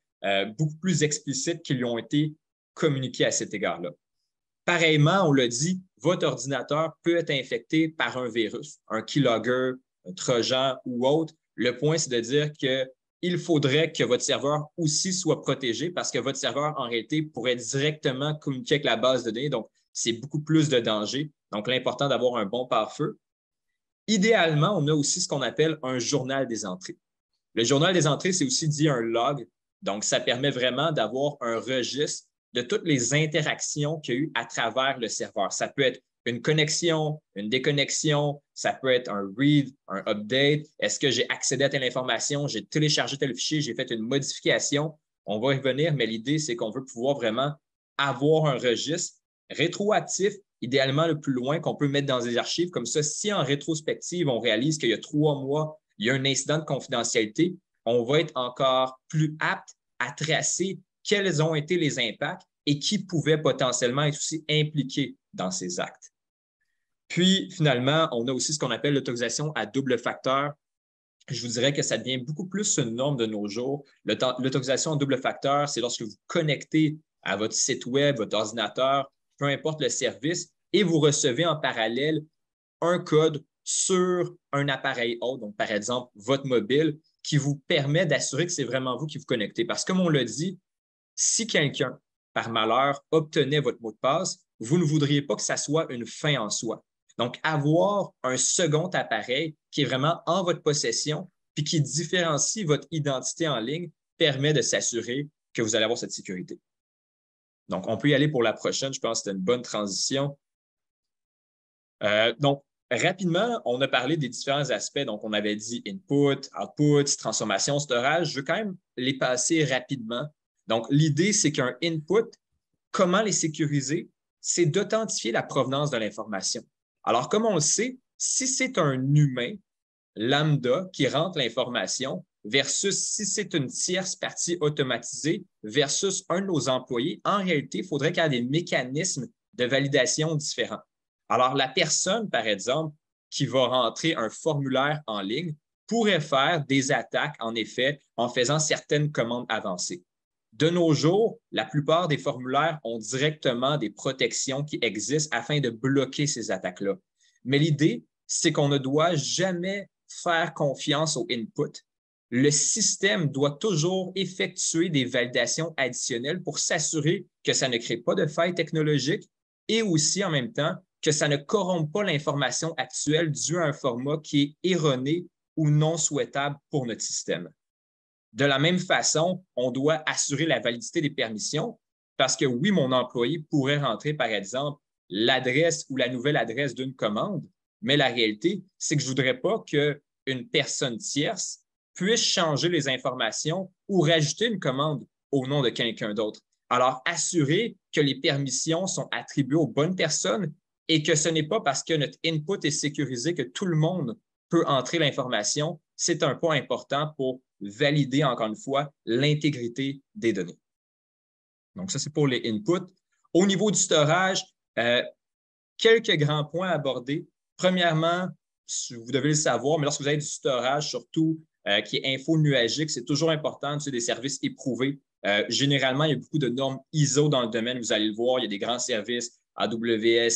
beaucoup plus explicites qui lui ont été communiquées à cet égard-là. Pareillement, on l'a dit, votre ordinateur peut être infecté par un virus, un keylogger, un trojan ou autre. Le point, c'est de dire qu'il faudrait que votre serveur aussi soit protégé parce que votre serveur, en réalité, pourrait directement communiquer avec la base de données. Donc, c'est beaucoup plus de danger. Donc, l'important d'avoir un bon pare-feu. Idéalement, on a aussi ce qu'on appelle un journal des entrées. Le journal des entrées, c'est aussi dit un log. Donc, ça permet vraiment d'avoir un registre de toutes les interactions qu'il y a eu à travers le serveur. Ça peut être une connexion, une déconnexion, ça peut être un read, un update. Est-ce que j'ai accédé à telle information, j'ai téléchargé tel fichier, j'ai fait une modification? On va y revenir, mais l'idée, c'est qu'on veut pouvoir vraiment avoir un registre rétroactif, idéalement le plus loin qu'on peut mettre dans des archives. Comme ça, si en rétrospective, on réalise qu'il y a 3 mois, il y a un incident de confidentialité, on va être encore plus apte à tracer quels ont été les impacts et qui pouvaient potentiellement être aussi impliqués dans ces actes. Puis, finalement, on a aussi ce qu'on appelle l'autorisation à double facteur. Je vous dirais que ça devient beaucoup plus une norme de nos jours. L'autorisation à double facteur, c'est lorsque vous connectez à votre site web, votre ordinateur, peu importe le service, et vous recevez en parallèle un code sur un appareil autre, donc par exemple votre mobile, qui vous permet d'assurer que c'est vraiment vous qui vous connectez. Parce que comme on l'a dit, si quelqu'un, par malheur, obtenait votre mot de passe, vous ne voudriez pas que ça soit une fin en soi. Donc, avoir un second appareil qui est vraiment en votre possession puis qui différencie votre identité en ligne permet de s'assurer que vous allez avoir cette sécurité. Donc, on peut y aller pour la prochaine. Je pense que c'était une bonne transition. Donc, rapidement, on a parlé des différents aspects. Donc, on avait dit input, output, transformation, storage. Je veux quand même les passer rapidement. Donc, l'idée, c'est qu'un input, comment les sécuriser? C'est d'authentifier la provenance de l'information. Alors, comme on le sait, si c'est un humain lambda qui rentre l'information versus si c'est une tierce partie automatisée versus un de nos employés, en réalité, il faudrait qu'il y ait des mécanismes de validation différents. Alors, la personne, par exemple, qui va rentrer un formulaire en ligne pourrait faire des attaques, en effet, en faisant certaines commandes avancées. De nos jours, la plupart des formulaires ont directement des protections qui existent afin de bloquer ces attaques-là. Mais l'idée, c'est qu'on ne doit jamais faire confiance au input. Le système doit toujours effectuer des validations additionnelles pour s'assurer que ça ne crée pas de failles technologiques et aussi en même temps que ça ne corrompt pas l'information actuelle due à un format qui est erroné ou non souhaitable pour notre système. De la même façon, on doit assurer la validité des permissions parce que oui, mon employé pourrait rentrer, par exemple, l'adresse ou la nouvelle adresse d'une commande, mais la réalité, c'est que je ne voudrais pas qu'une personne tierce puisse changer les informations ou rajouter une commande au nom de quelqu'un d'autre. Alors, assurer que les permissions sont attribuées aux bonnes personnes et que ce n'est pas parce que notre input est sécurisé que tout le monde peut entrer l'information. C'est un point important pour valider, encore une fois, l'intégrité des données. Donc, ça, c'est pour les inputs. Au niveau du storage, quelques grands points à aborder. Premièrement, vous devez le savoir, mais lorsque vous avez du storage, surtout qui est info nuagique, c'est toujours important d'utiliser des services éprouvés. Généralement, il y a beaucoup de normes ISO dans le domaine. Vous allez le voir, il y a des grands services, AWS,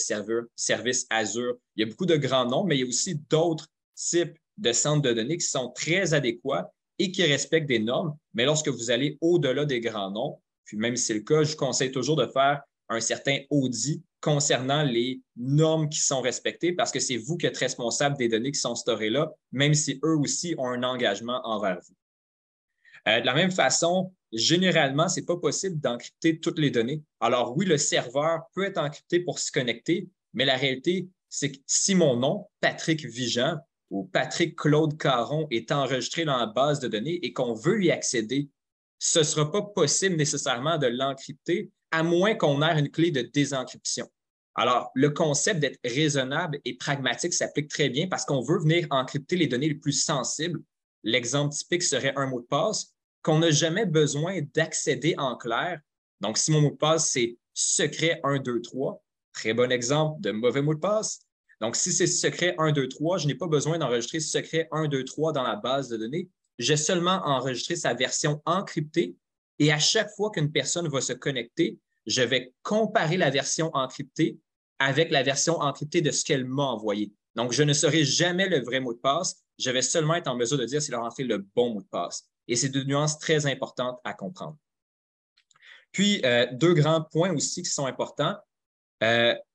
service Azure. Il y a beaucoup de grands noms, mais il y a aussi d'autres types de centres de données qui sont très adéquats et qui respectent des normes. Mais lorsque vous allez au-delà des grands noms, puis même si c'est le cas, je vous conseille toujours de faire un certain audit concernant les normes qui sont respectées parce que c'est vous qui êtes responsable des données qui sont storées là, même si eux aussi ont un engagement envers vous. De la même façon, généralement, ce n'est pas possible d'encrypter toutes les données. Alors oui, le serveur peut être encrypté pour se connecter, mais la réalité, c'est que si mon nom, Patrick Vigent ou Patrick Claude Caron, est enregistré dans la base de données et qu'on veut y accéder, ce ne sera pas possible nécessairement de l'encrypter, à moins qu'on ait une clé de désencryption. Alors, le concept d'être raisonnable et pragmatique s'applique très bien parce qu'on veut venir encrypter les données les plus sensibles. L'exemple typique serait un mot de passe qu'on n'a jamais besoin d'accéder en clair. Donc, si mon mot de passe, c'est secret 1, 2, 3, très bon exemple de mauvais mot de passe. Donc, si c'est secret 1, 2, 3, je n'ai pas besoin d'enregistrer secret 1, 2, 3 dans la base de données. J'ai seulement enregistré sa version encryptée et à chaque fois qu'une personne va se connecter, je vais comparer la version encryptée avec la version encryptée de ce qu'elle m'a envoyé. Donc, je ne saurai jamais le vrai mot de passe. Je vais seulement être en mesure de dire s'il a rentré le bon mot de passe. Et c'est deux nuances très importantes à comprendre. Puis, deux grands points aussi qui sont importants.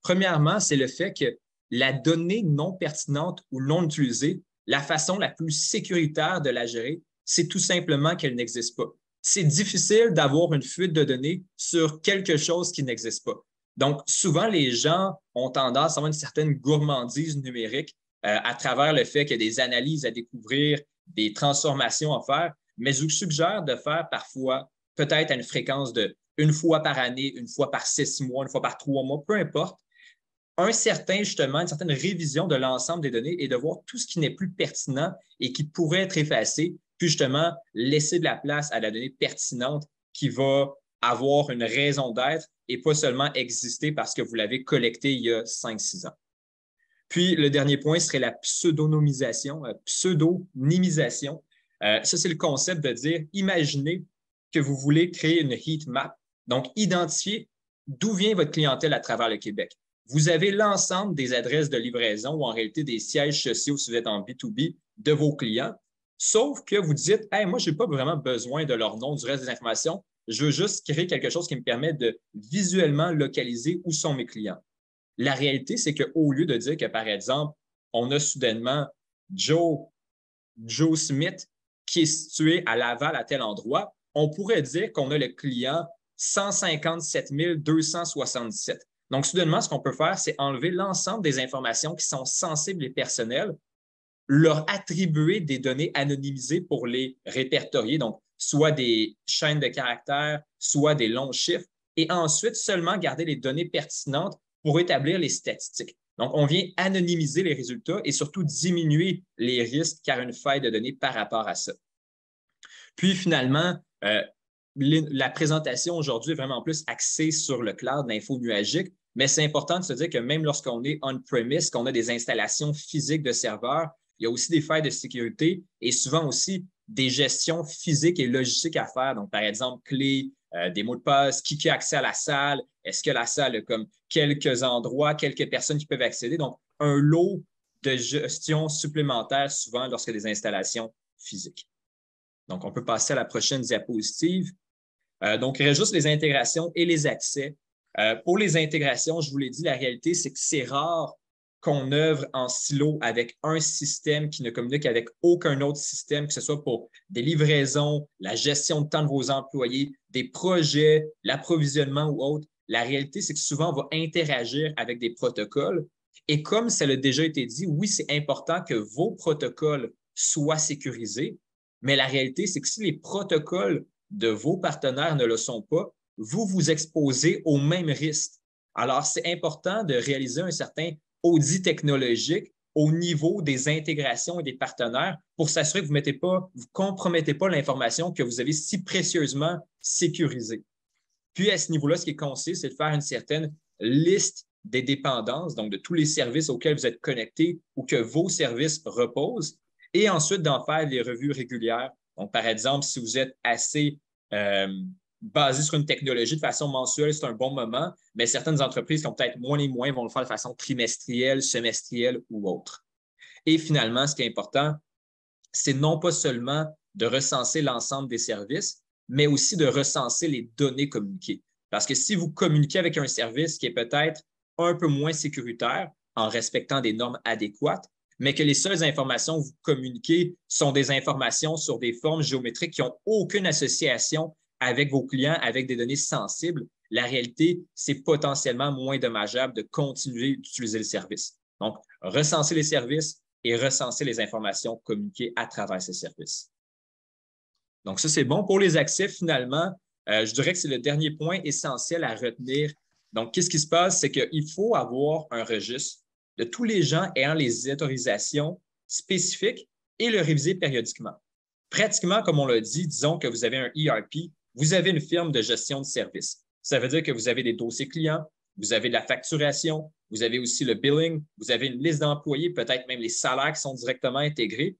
Premièrement, c'est le fait que la donnée non pertinente ou non utilisée, la façon la plus sécuritaire de la gérer, c'est tout simplement qu'elle n'existe pas. C'est difficile d'avoir une fuite de données sur quelque chose qui n'existe pas. Donc, souvent, les gens ont tendance à avoir une certaine gourmandise numérique à travers le fait qu'il y a des analyses à découvrir, des transformations à faire, mais je vous suggère de faire parfois, peut-être à une fréquence de une fois par année, une fois par 6 mois, une fois par 3 mois, peu importe, une certaine révision de l'ensemble des données et de voir tout ce qui n'est plus pertinent et qui pourrait être effacé, puis justement laisser de la place à la donnée pertinente qui va avoir une raison d'être et pas seulement exister parce que vous l'avez collectée il y a 5-6 ans. Puis, le dernier point serait la pseudonymisation. Ça, c'est le concept de dire, imaginez que vous voulez créer une heat map. Donc, identifier d'où vient votre clientèle à travers le Québec. Vous avez l'ensemble des adresses de livraison ou en réalité des sièges sociaux si vous êtes en B2B de vos clients, sauf que vous dites, hey, moi, je n'ai pas vraiment besoin de leur nom, du reste des informations. Je veux juste créer quelque chose qui me permet de visuellement localiser où sont mes clients. La réalité, c'est qu'au lieu de dire que, par exemple, on a soudainement Joe Smith qui est situé à Laval à tel endroit, on pourrait dire qu'on a le client 157 277. Donc, soudainement, ce qu'on peut faire, c'est enlever l'ensemble des informations qui sont sensibles et personnelles, leur attribuer des données anonymisées pour les répertorier, donc soit des chaînes de caractères, soit des longs chiffres, et ensuite seulement garder les données pertinentes pour établir les statistiques. Donc, on vient anonymiser les résultats et surtout diminuer les risques car une faille de données par rapport à ça. Puis, finalement, la présentation aujourd'hui est vraiment plus axée sur le cloud, l'info nuagique, mais c'est important de se dire que même lorsqu'on est on-premise, qu'on a des installations physiques de serveurs, il y a aussi des failles de sécurité et souvent aussi des gestions physiques et logistiques à faire. Donc, par exemple, clés, des mots de passe, qui a accès à la salle, est-ce que la salle a comme quelques endroits, quelques personnes qui peuvent accéder. Donc, un lot de gestion supplémentaire souvent lorsque des installations physiques. Donc, on peut passer à la prochaine diapositive. Donc, il reste juste les intégrations et les accès. Pour les intégrations, je vous l'ai dit, la réalité, c'est que c'est rare qu'on œuvre en silo avec un système qui ne communique avec aucun autre système, que ce soit pour des livraisons, la gestion de temps de vos employés, des projets, l'approvisionnement ou autre. La réalité, c'est que souvent, on va interagir avec des protocoles. Et comme ça l'a déjà été dit, oui, c'est important que vos protocoles soient sécurisés, mais la réalité, c'est que si les protocoles de vos partenaires ne le sont pas, vous vous exposez au même risque. Alors, c'est important de réaliser un certain audit technologique au niveau des intégrations et des partenaires pour s'assurer que vous ne compromettez pas l'information que vous avez si précieusement sécurisée. Puis, à ce niveau-là, ce qui est conseillé, c'est de faire une certaine liste des dépendances, donc de tous les services auxquels vous êtes connectés ou que vos services reposent, et ensuite d'en faire des revues régulières. Donc, par exemple, si vous êtes assez basé sur une technologie de façon mensuelle, c'est un bon moment, mais certaines entreprises qui ont peut-être moins les moyens vont le faire de façon trimestrielle, semestrielle ou autre. Et finalement, ce qui est important, c'est non pas seulement de recenser l'ensemble des services, mais aussi de recenser les données communiquées. Parce que si vous communiquez avec un service qui est peut-être un peu moins sécuritaire en respectant des normes adéquates, mais que les seules informations que vous communiquez sont des informations sur des formes géométriques qui n'ont aucune association avec vos clients, avec des données sensibles, la réalité, c'est potentiellement moins dommageable de continuer d'utiliser le service. Donc, recenser les services et recenser les informations communiquées à travers ces services. Donc, ça, c'est bon. Pour les accès, finalement, je dirais que c'est le dernier point essentiel à retenir. Donc, qu'est-ce qui se passe? C'est qu'il faut avoir un registre de tous les gens ayant les autorisations spécifiques et le réviser périodiquement. Pratiquement, comme on l'a dit, disons que vous avez un ERP, vous avez une firme de gestion de services. Ça veut dire que vous avez des dossiers clients, vous avez de la facturation, vous avez aussi le billing, vous avez une liste d'employés, peut-être même les salaires qui sont directement intégrés.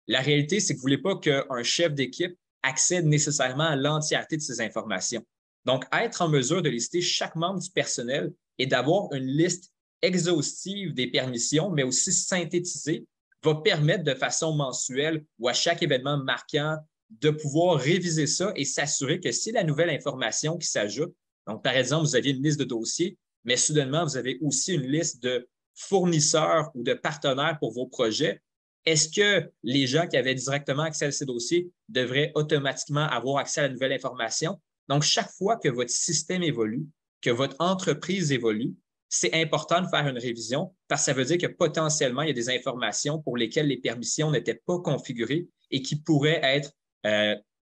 La réalité, c'est que vous ne voulez pas qu'un chef d'équipe accède nécessairement à l'entièreté de ces informations. Donc, être en mesure de lister chaque membre du personnel et d'avoir une liste exhaustive des permissions, mais aussi synthétisée, va permettre de façon mensuelle ou à chaque événement marquant de pouvoir réviser ça et s'assurer que si la nouvelle information qui s'ajoute, donc par exemple, vous aviez une liste de dossiers, mais soudainement, vous avez aussi une liste de fournisseurs ou de partenaires pour vos projets, est-ce que les gens qui avaient directement accès à ces dossiers devraient automatiquement avoir accès à la nouvelle information? Donc, chaque fois que votre système évolue, que votre entreprise évolue, c'est important de faire une révision parce que ça veut dire que potentiellement, il y a des informations pour lesquelles les permissions n'étaient pas configurées et qui pourraient être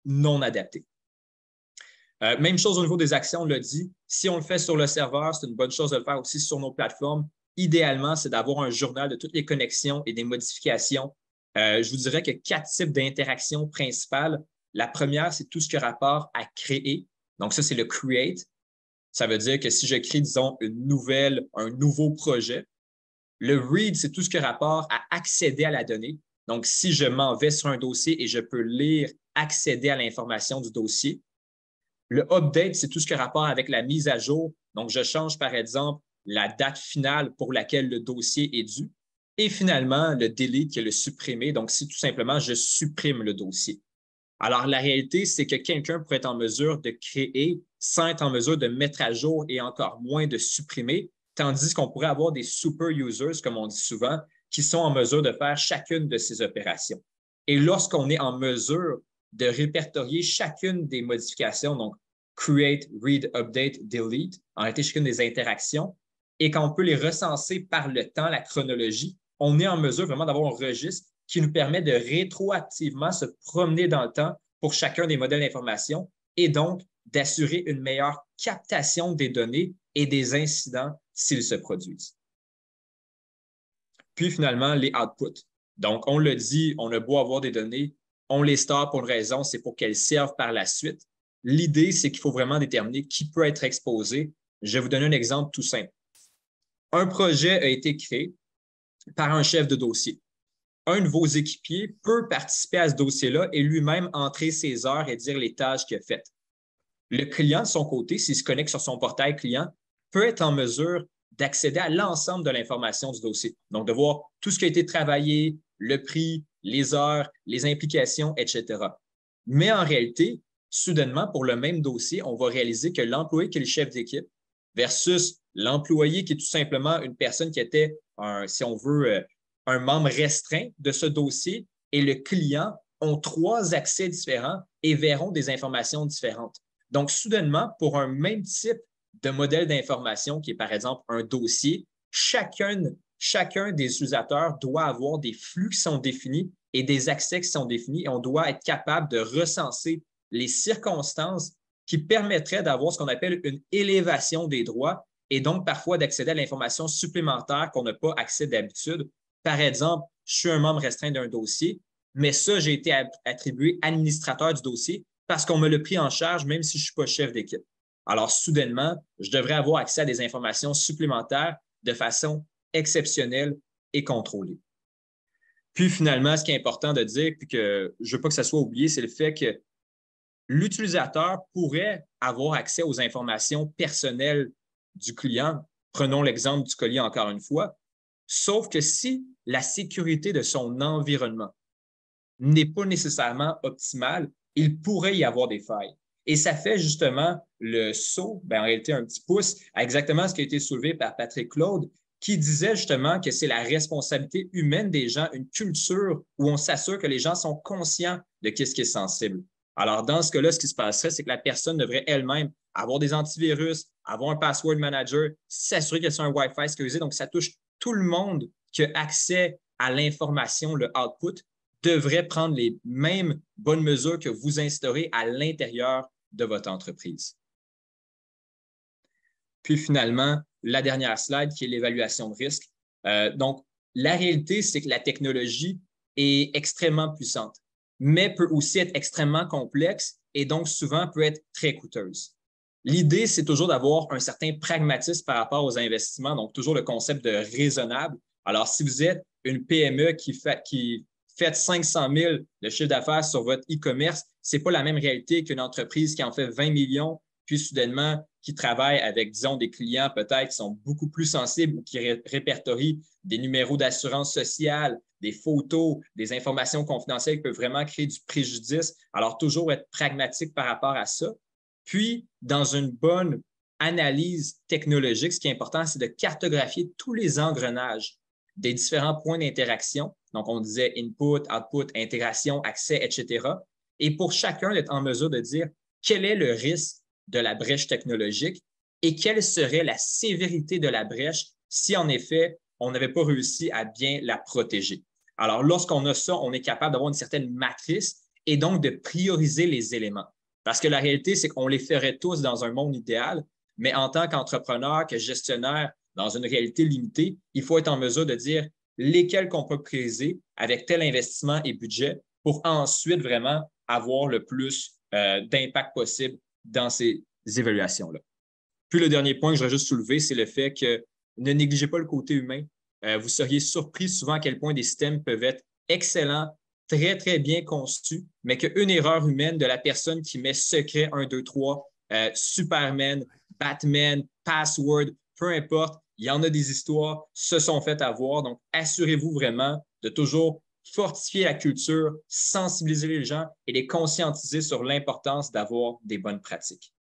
non adaptées. Même chose au niveau des actions, on l'a dit. Si on le fait sur le serveur, c'est une bonne chose de le faire aussi sur nos plateformes. Idéalement, c'est d'avoir un journal de toutes les connexions et des modifications. Je vous dirais que 4 types d'interactions principales. La première, c'est tout ce qui a rapport à créer. Donc, ça, c'est le create. Ça veut dire que si je crée, disons, un nouveau projet. Le read, c'est tout ce qui a rapport à accéder à la donnée. Donc, si je m'en vais sur un dossier et je peux lire, accéder à l'information du dossier. Le update, c'est tout ce qui a rapport avec la mise à jour. Donc, je change, par exemple, la date finale pour laquelle le dossier est dû. Et finalement, le delete, qui est le supprimer. Donc, c'est tout simplement, je supprime le dossier. Alors, la réalité, c'est que quelqu'un pourrait être en mesure de créer sans être en mesure de mettre à jour et encore moins de supprimer, tandis qu'on pourrait avoir des super users, comme on dit souvent, qui sont en mesure de faire chacune de ces opérations. Et lorsqu'on est en mesure de répertorier chacune des modifications, donc create, read, update, delete, en réalité chacune des interactions, et qu'on peut les recenser par le temps, la chronologie, on est en mesure vraiment d'avoir un registre qui nous permet de rétroactivement se promener dans le temps pour chacun des modèles d'information et donc d'assurer une meilleure captation des données et des incidents s'ils se produisent. Puis finalement, les outputs. Donc, on le dit, on a beau avoir des données, on les store pour une raison, c'est pour qu'elles servent par la suite. L'idée, c'est qu'il faut vraiment déterminer qui peut être exposé. Je vais vous donner un exemple tout simple. Un projet a été créé par un chef de dossier. Un de vos équipiers peut participer à ce dossier-là et lui-même entrer ses heures et dire les tâches qu'il a faites. Le client, de son côté, s'il se connecte sur son portail client, peut être en mesure d'accéder à l'ensemble de l'information du dossier. Donc, de voir tout ce qui a été travaillé, le prix, les heures, les implications, etc. Mais en réalité, soudainement, pour le même dossier, on va réaliser que l'employé qui est le chef d'équipe versus l'employé qui est tout simplement une personne qui était, si on veut, un membre restreint de ce dossier et le client ont 3 accès différents et verront des informations différentes. Donc, soudainement, pour un même type de modèle d'information qui est, par exemple, un dossier, chacun des utilisateurs doit avoir des flux qui sont définis et des accès qui sont définis et on doit être capable de recenser les circonstances qui permettraient d'avoir ce qu'on appelle une élévation des droits et donc parfois d'accéder à l'information supplémentaire qu'on n'a pas accès d'habitude. Par exemple, je suis un membre restreint d'un dossier, mais ça, j'ai été attribué administrateur du dossier parce qu'on me l'a pris en charge même si je ne suis pas chef d'équipe. Alors, soudainement, je devrais avoir accès à des informations supplémentaires de façon exceptionnelle et contrôlée. Puis finalement, ce qui est important de dire, puis que je ne veux pas que ça soit oublié, c'est le fait que l'utilisateur pourrait avoir accès aux informations personnelles du client. Prenons l'exemple du colis encore une fois. Sauf que si la sécurité de son environnement n'est pas nécessairement optimal. Il pourrait y avoir des failles. Et ça fait justement le saut, en réalité un petit pouce, à exactement ce qui a été soulevé par Patrick Claude, qui disait justement que c'est la responsabilité humaine des gens, une culture où on s'assure que les gens sont conscients de ce qui est sensible. Alors, dans ce cas-là, ce qui se passerait, c'est que la personne devrait elle-même avoir des antivirus, avoir un password manager, s'assurer que c'est un Wi-Fi sécurisé. Donc, ça touche tout le monde qui a accès à l'information, le output, devrait prendre les mêmes bonnes mesures que vous instaurez à l'intérieur de votre entreprise. Puis finalement, la dernière slide qui est l'évaluation de risque. Donc, la réalité, c'est que la technologie est extrêmement puissante, mais peut aussi être extrêmement complexe et donc souvent peut être très coûteuse. L'idée, c'est toujours d'avoir un certain pragmatisme par rapport aux investissements, donc toujours le concept de raisonnable. Alors, si vous êtes une PME qui fait 500 000 de chiffre d'affaires sur votre e-commerce, ce n'est pas la même réalité qu'une entreprise qui en fait 20 millions, puis soudainement qui travaille avec, disons, des clients peut-être qui sont beaucoup plus sensibles ou qui répertorient des numéros d'assurance sociale, des photos, des informations confidentielles qui peuvent vraiment créer du préjudice. Alors, toujours être pragmatique par rapport à ça. Puis, dans une bonne analyse technologique, ce qui est important, c'est de cartographier tous les engrenages des différents points d'interaction. Donc, on disait input, output, intégration, accès, etc. Et pour chacun, d'être en mesure de dire quel est le risque de la brèche technologique et quelle serait la sévérité de la brèche si, en effet, on n'avait pas réussi à bien la protéger. Alors, lorsqu'on a ça, on est capable d'avoir une certaine matrice et donc de prioriser les éléments. Parce que la réalité, c'est qu'on les ferait tous dans un monde idéal, mais en tant qu'entrepreneur, que gestionnaire, dans une réalité limitée, il faut être en mesure de dire lesquels qu'on peut prioriser avec tel investissement et budget pour ensuite vraiment avoir le plus d'impact possible dans ces évaluations-là. Puis le dernier point que je voudrais juste soulever, c'est le fait que ne négligez pas le côté humain. Vous seriez surpris souvent à quel point des systèmes peuvent être excellents, très, très bien conçus, mais qu'une erreur humaine de la personne qui met secret 1, 2, 3, Superman, Batman, password, peu importe, il y en a des histoires, se sont faites avoir. Donc, assurez-vous vraiment de toujours fortifier la culture, sensibiliser les gens et les conscientiser sur l'importance d'avoir des bonnes pratiques.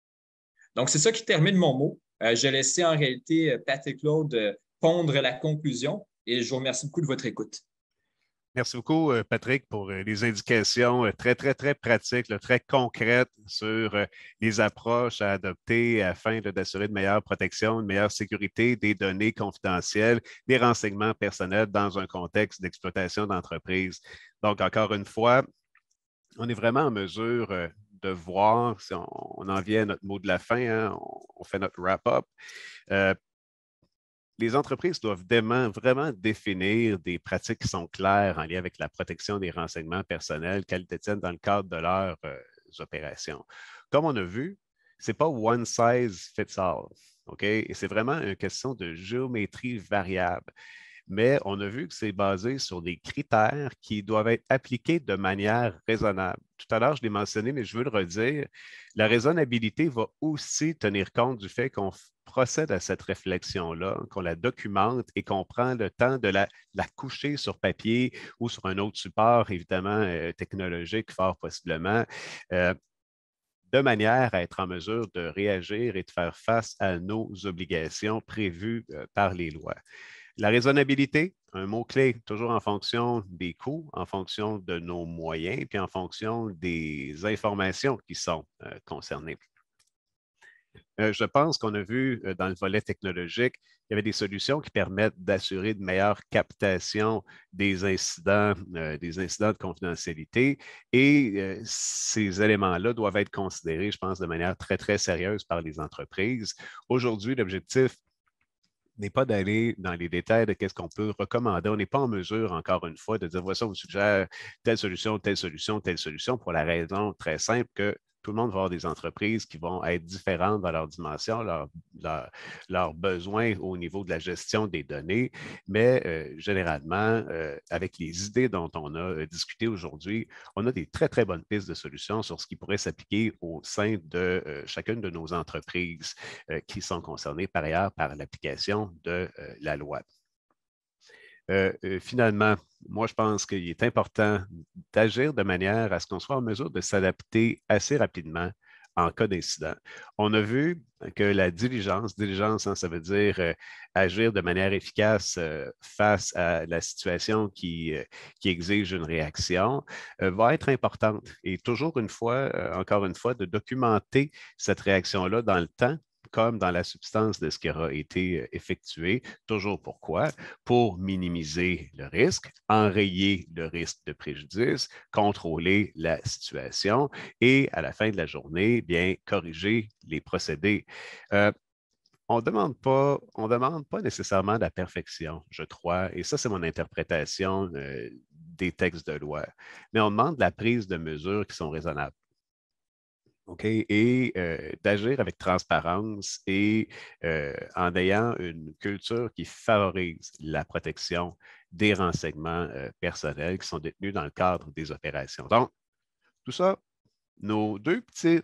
Donc, c'est ça qui termine mon mot. J'ai laissé en réalité Patrick Claude pondre la conclusion et je vous remercie beaucoup de votre écoute. Merci beaucoup, Patrick, pour les indications très, très, très pratiques, très concrètes sur les approches à adopter afin d'assurer de meilleure protection, une meilleure sécurité des données confidentielles, des renseignements personnels dans un contexte d'exploitation d'entreprise. Donc, encore une fois, on est vraiment en mesure de voir, si on en vient à notre mot de la fin, hein, on fait notre wrap-up. Les entreprises doivent vraiment définir des pratiques qui sont claires en lien avec la protection des renseignements personnels qu'elles détiennent dans le cadre de leurs opérations. Comme on a vu, ce n'est pas one size fits all. Okay? Et c'est vraiment une question de géométrie variable. Mais on a vu que c'est basé sur des critères qui doivent être appliqués de manière raisonnable. Tout à l'heure, je l'ai mentionné, mais je veux le redire. La raisonnabilité va aussi tenir compte du fait qu'on procède à cette réflexion-là, qu'on la documente et qu'on prend le temps de la coucher sur papier ou sur un autre support, évidemment, technologique, fort possiblement. De manière à être en mesure de réagir et de faire face à nos obligations prévues par les lois. La raisonnabilité, un mot-clé, toujours en fonction des coûts, en fonction de nos moyens, puis en fonction des informations qui sont concernées. Je pense qu'on a vu dans le volet technologique, il y avait des solutions qui permettent d'assurer de meilleure captation des incidents de confidentialité et ces éléments-là doivent être considérés, je pense, de manière très, très sérieuse par les entreprises. Aujourd'hui, l'objectif n'est pas d'aller dans les détails de qu'est-ce qu'on peut recommander. On n'est pas en mesure, encore une fois, de dire voici, on vous suggère telle solution, telle solution, telle solution, pour la raison très simple que tout le monde va avoir des entreprises qui vont être différentes dans leur dimension, leurs besoins au niveau de la gestion des données, mais généralement, avec les idées dont on a discuté aujourd'hui, on a des très, très bonnes pistes de solutions sur ce qui pourrait s'appliquer au sein de chacune de nos entreprises qui sont concernées par ailleurs par l'application de la loi. Finalement, moi, je pense qu'il est important d'agir de manière à ce qu'on soit en mesure de s'adapter assez rapidement en cas d'incident. On a vu que la diligence, hein, ça veut dire agir de manière efficace face à la situation qui exige une réaction, va être importante. Et toujours une fois, encore une fois, de documenter cette réaction-là dans le temps comme dans la substance de ce qui aura été effectué. Toujours pourquoi? Pour minimiser le risque, enrayer le risque de préjudice, contrôler la situation et à la fin de la journée, bien corriger les procédés. On ne demande pas nécessairement la perfection, je crois, et ça, c'est mon interprétation des textes de loi, mais on demande la prise de mesures qui sont raisonnables. Okay? Et d'agir avec transparence et en ayant une culture qui favorise la protection des renseignements personnels qui sont détenus dans le cadre des opérations. Donc, tout ça, nos deux petits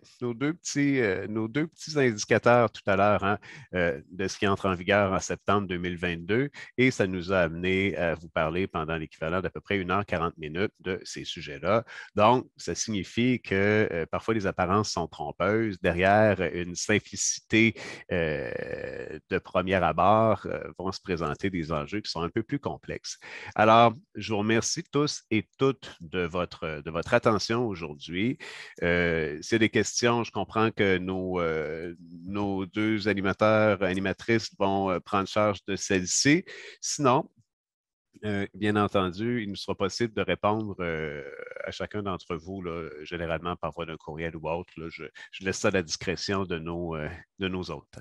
indicateurs tout à l'heure hein, de ce qui entre en vigueur en septembre 2022 et ça nous a amené à vous parler pendant l'équivalent d'à peu près 1h40 de ces sujets-là. Donc, ça signifie que parfois les apparences sont trompeuses. Derrière une simplicité de premier abord vont se présenter des enjeux qui sont un peu plus complexes. Alors, je vous remercie tous et toutes de votre attention aujourd'hui. S'il y a des questions, je comprends que nos deux animatrices vont prendre charge de celles-ci. Sinon, bien entendu, il nous sera possible de répondre à chacun d'entre vous, là, généralement par voie d'un courriel ou autre. Là, je laisse ça à la discrétion de nos hôtes.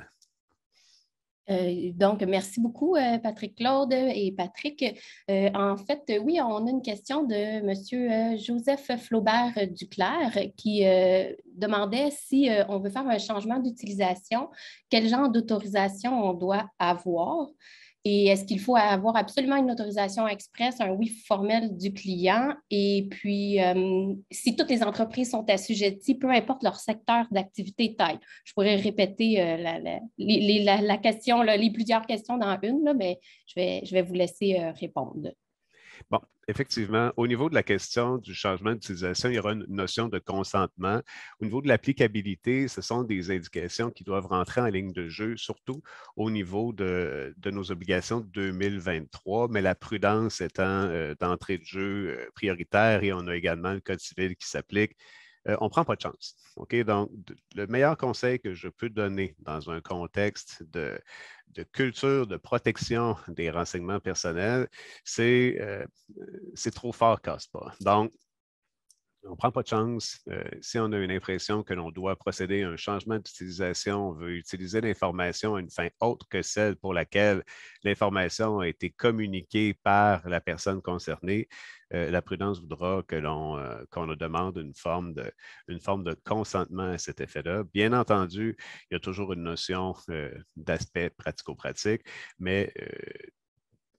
Donc, merci beaucoup, Patrick-Claude et Patrick. En fait, oui, on a une question de M. Joseph Flaubert-Duclerc qui demandait si on veut faire un changement d'utilisation, quel genre d'autorisation on doit avoir et est-ce qu'il faut avoir absolument une autorisation express, un oui formel du client et puis si toutes les entreprises sont assujetties, peu importe leur secteur d'activité et taille. Je pourrais répéter la question, là, les plusieurs questions dans une, là, mais je vais vous laisser répondre. Bon, effectivement, au niveau de la question du changement d'utilisation, il y aura une notion de consentement. Au niveau de l'applicabilité, ce sont des indications qui doivent rentrer en ligne de jeu, surtout au niveau de nos obligations de 2023, mais la prudence étant d'entrée de jeu prioritaire et on a également le Code civil qui s'applique. On ne prend pas de chance. Okay? Donc, le meilleur conseil que je peux donner dans un contexte de culture de protection des renseignements personnels, c'est trop fort, casse pas. Donc, on ne prend pas de chance. Si on a une impression que l'on doit procéder à un changement d'utilisation, on veut utiliser l'information à une fin autre que celle pour laquelle l'information a été communiquée par la personne concernée, la prudence voudra qu'on demande une forme de consentement à cet effet-là. Bien entendu, il y a toujours une notion d'aspect pratico-pratique, mais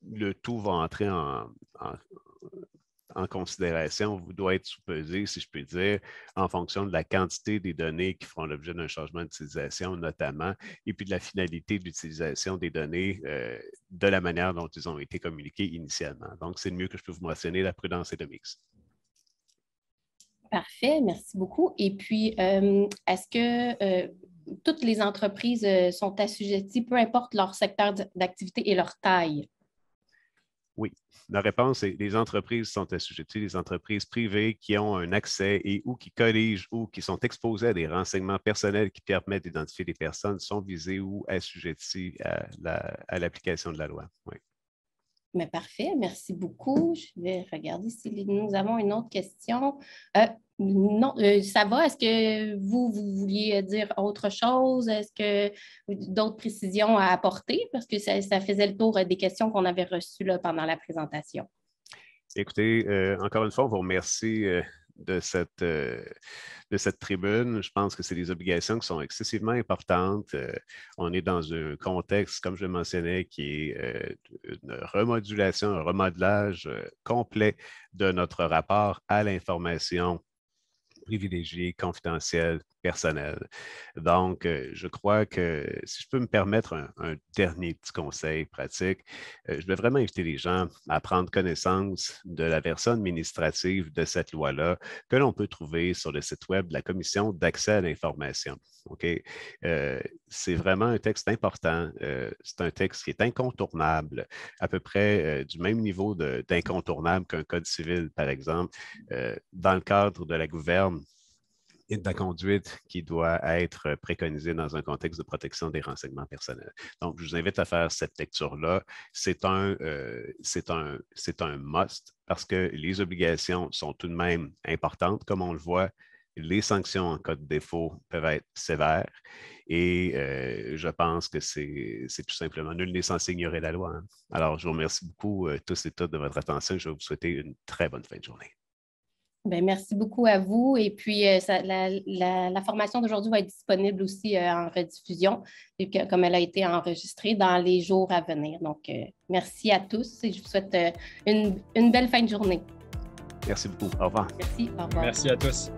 le tout va entrer en considération doit être sous-pesé, si je peux dire, en fonction de la quantité des données qui feront l'objet d'un changement d'utilisation, notamment, et puis de la finalité d'utilisation des données de la manière dont ils ont été communiqués initialement. Donc, c'est le mieux que je peux vous mentionner, la prudence est de mise. Parfait, merci beaucoup. Et puis, est-ce que toutes les entreprises sont assujetties, peu importe leur secteur d'activité et leur taille? Oui, la réponse est les entreprises sont assujetties, les entreprises privées qui ont un accès et ou qui colligent ou qui sont exposées à des renseignements personnels qui permettent d'identifier des personnes sont visées ou assujetties à l'application de la loi. Oui. Mais parfait, merci beaucoup. Je vais regarder si nous avons une autre question. Non, ça va. Est-ce que vous vouliez dire autre chose? Est-ce que d'autres précisions à apporter? Parce que ça faisait le tour des questions qu'on avait reçues là, pendant la présentation. Écoutez, encore une fois, on vous remercie de cette tribune. Je pense que c'est des obligations qui sont excessivement importantes. On est dans un contexte, comme je le mentionnais, qui est une remodulation, un remodelage complet de notre rapport à l'information privilégiée, confidentielle, personnel. Donc, je crois que si je peux me permettre un dernier petit conseil pratique, je vais vraiment inviter les gens à prendre connaissance de la version administrative de cette loi-là que l'on peut trouver sur le site web de la Commission d'accès à l'information. Okay? C'est vraiment un texte important. C'est un texte qui est incontournable, à peu près du même niveau d'incontournable qu'un code civil, par exemple, dans le cadre de la gouverne et de la conduite qui doit être préconisée dans un contexte de protection des renseignements personnels. Donc, je vous invite à faire cette lecture-là. C'est un must parce que les obligations sont tout de même importantes. Comme on le voit, les sanctions en cas de défaut peuvent être sévères et je pense que c'est tout simplement nul n'est censé ignorer la loi. Hein. Alors, je vous remercie beaucoup tous et toutes de votre attention. Je vais vous souhaiter une très bonne fin de journée. Bien, merci beaucoup à vous. Et puis, la formation d'aujourd'hui va être disponible aussi en rediffusion, comme elle a été enregistrée dans les jours à venir. Donc, merci à tous et je vous souhaite une belle fin de journée. Merci beaucoup. Au revoir. Merci. Au revoir. Merci à tous.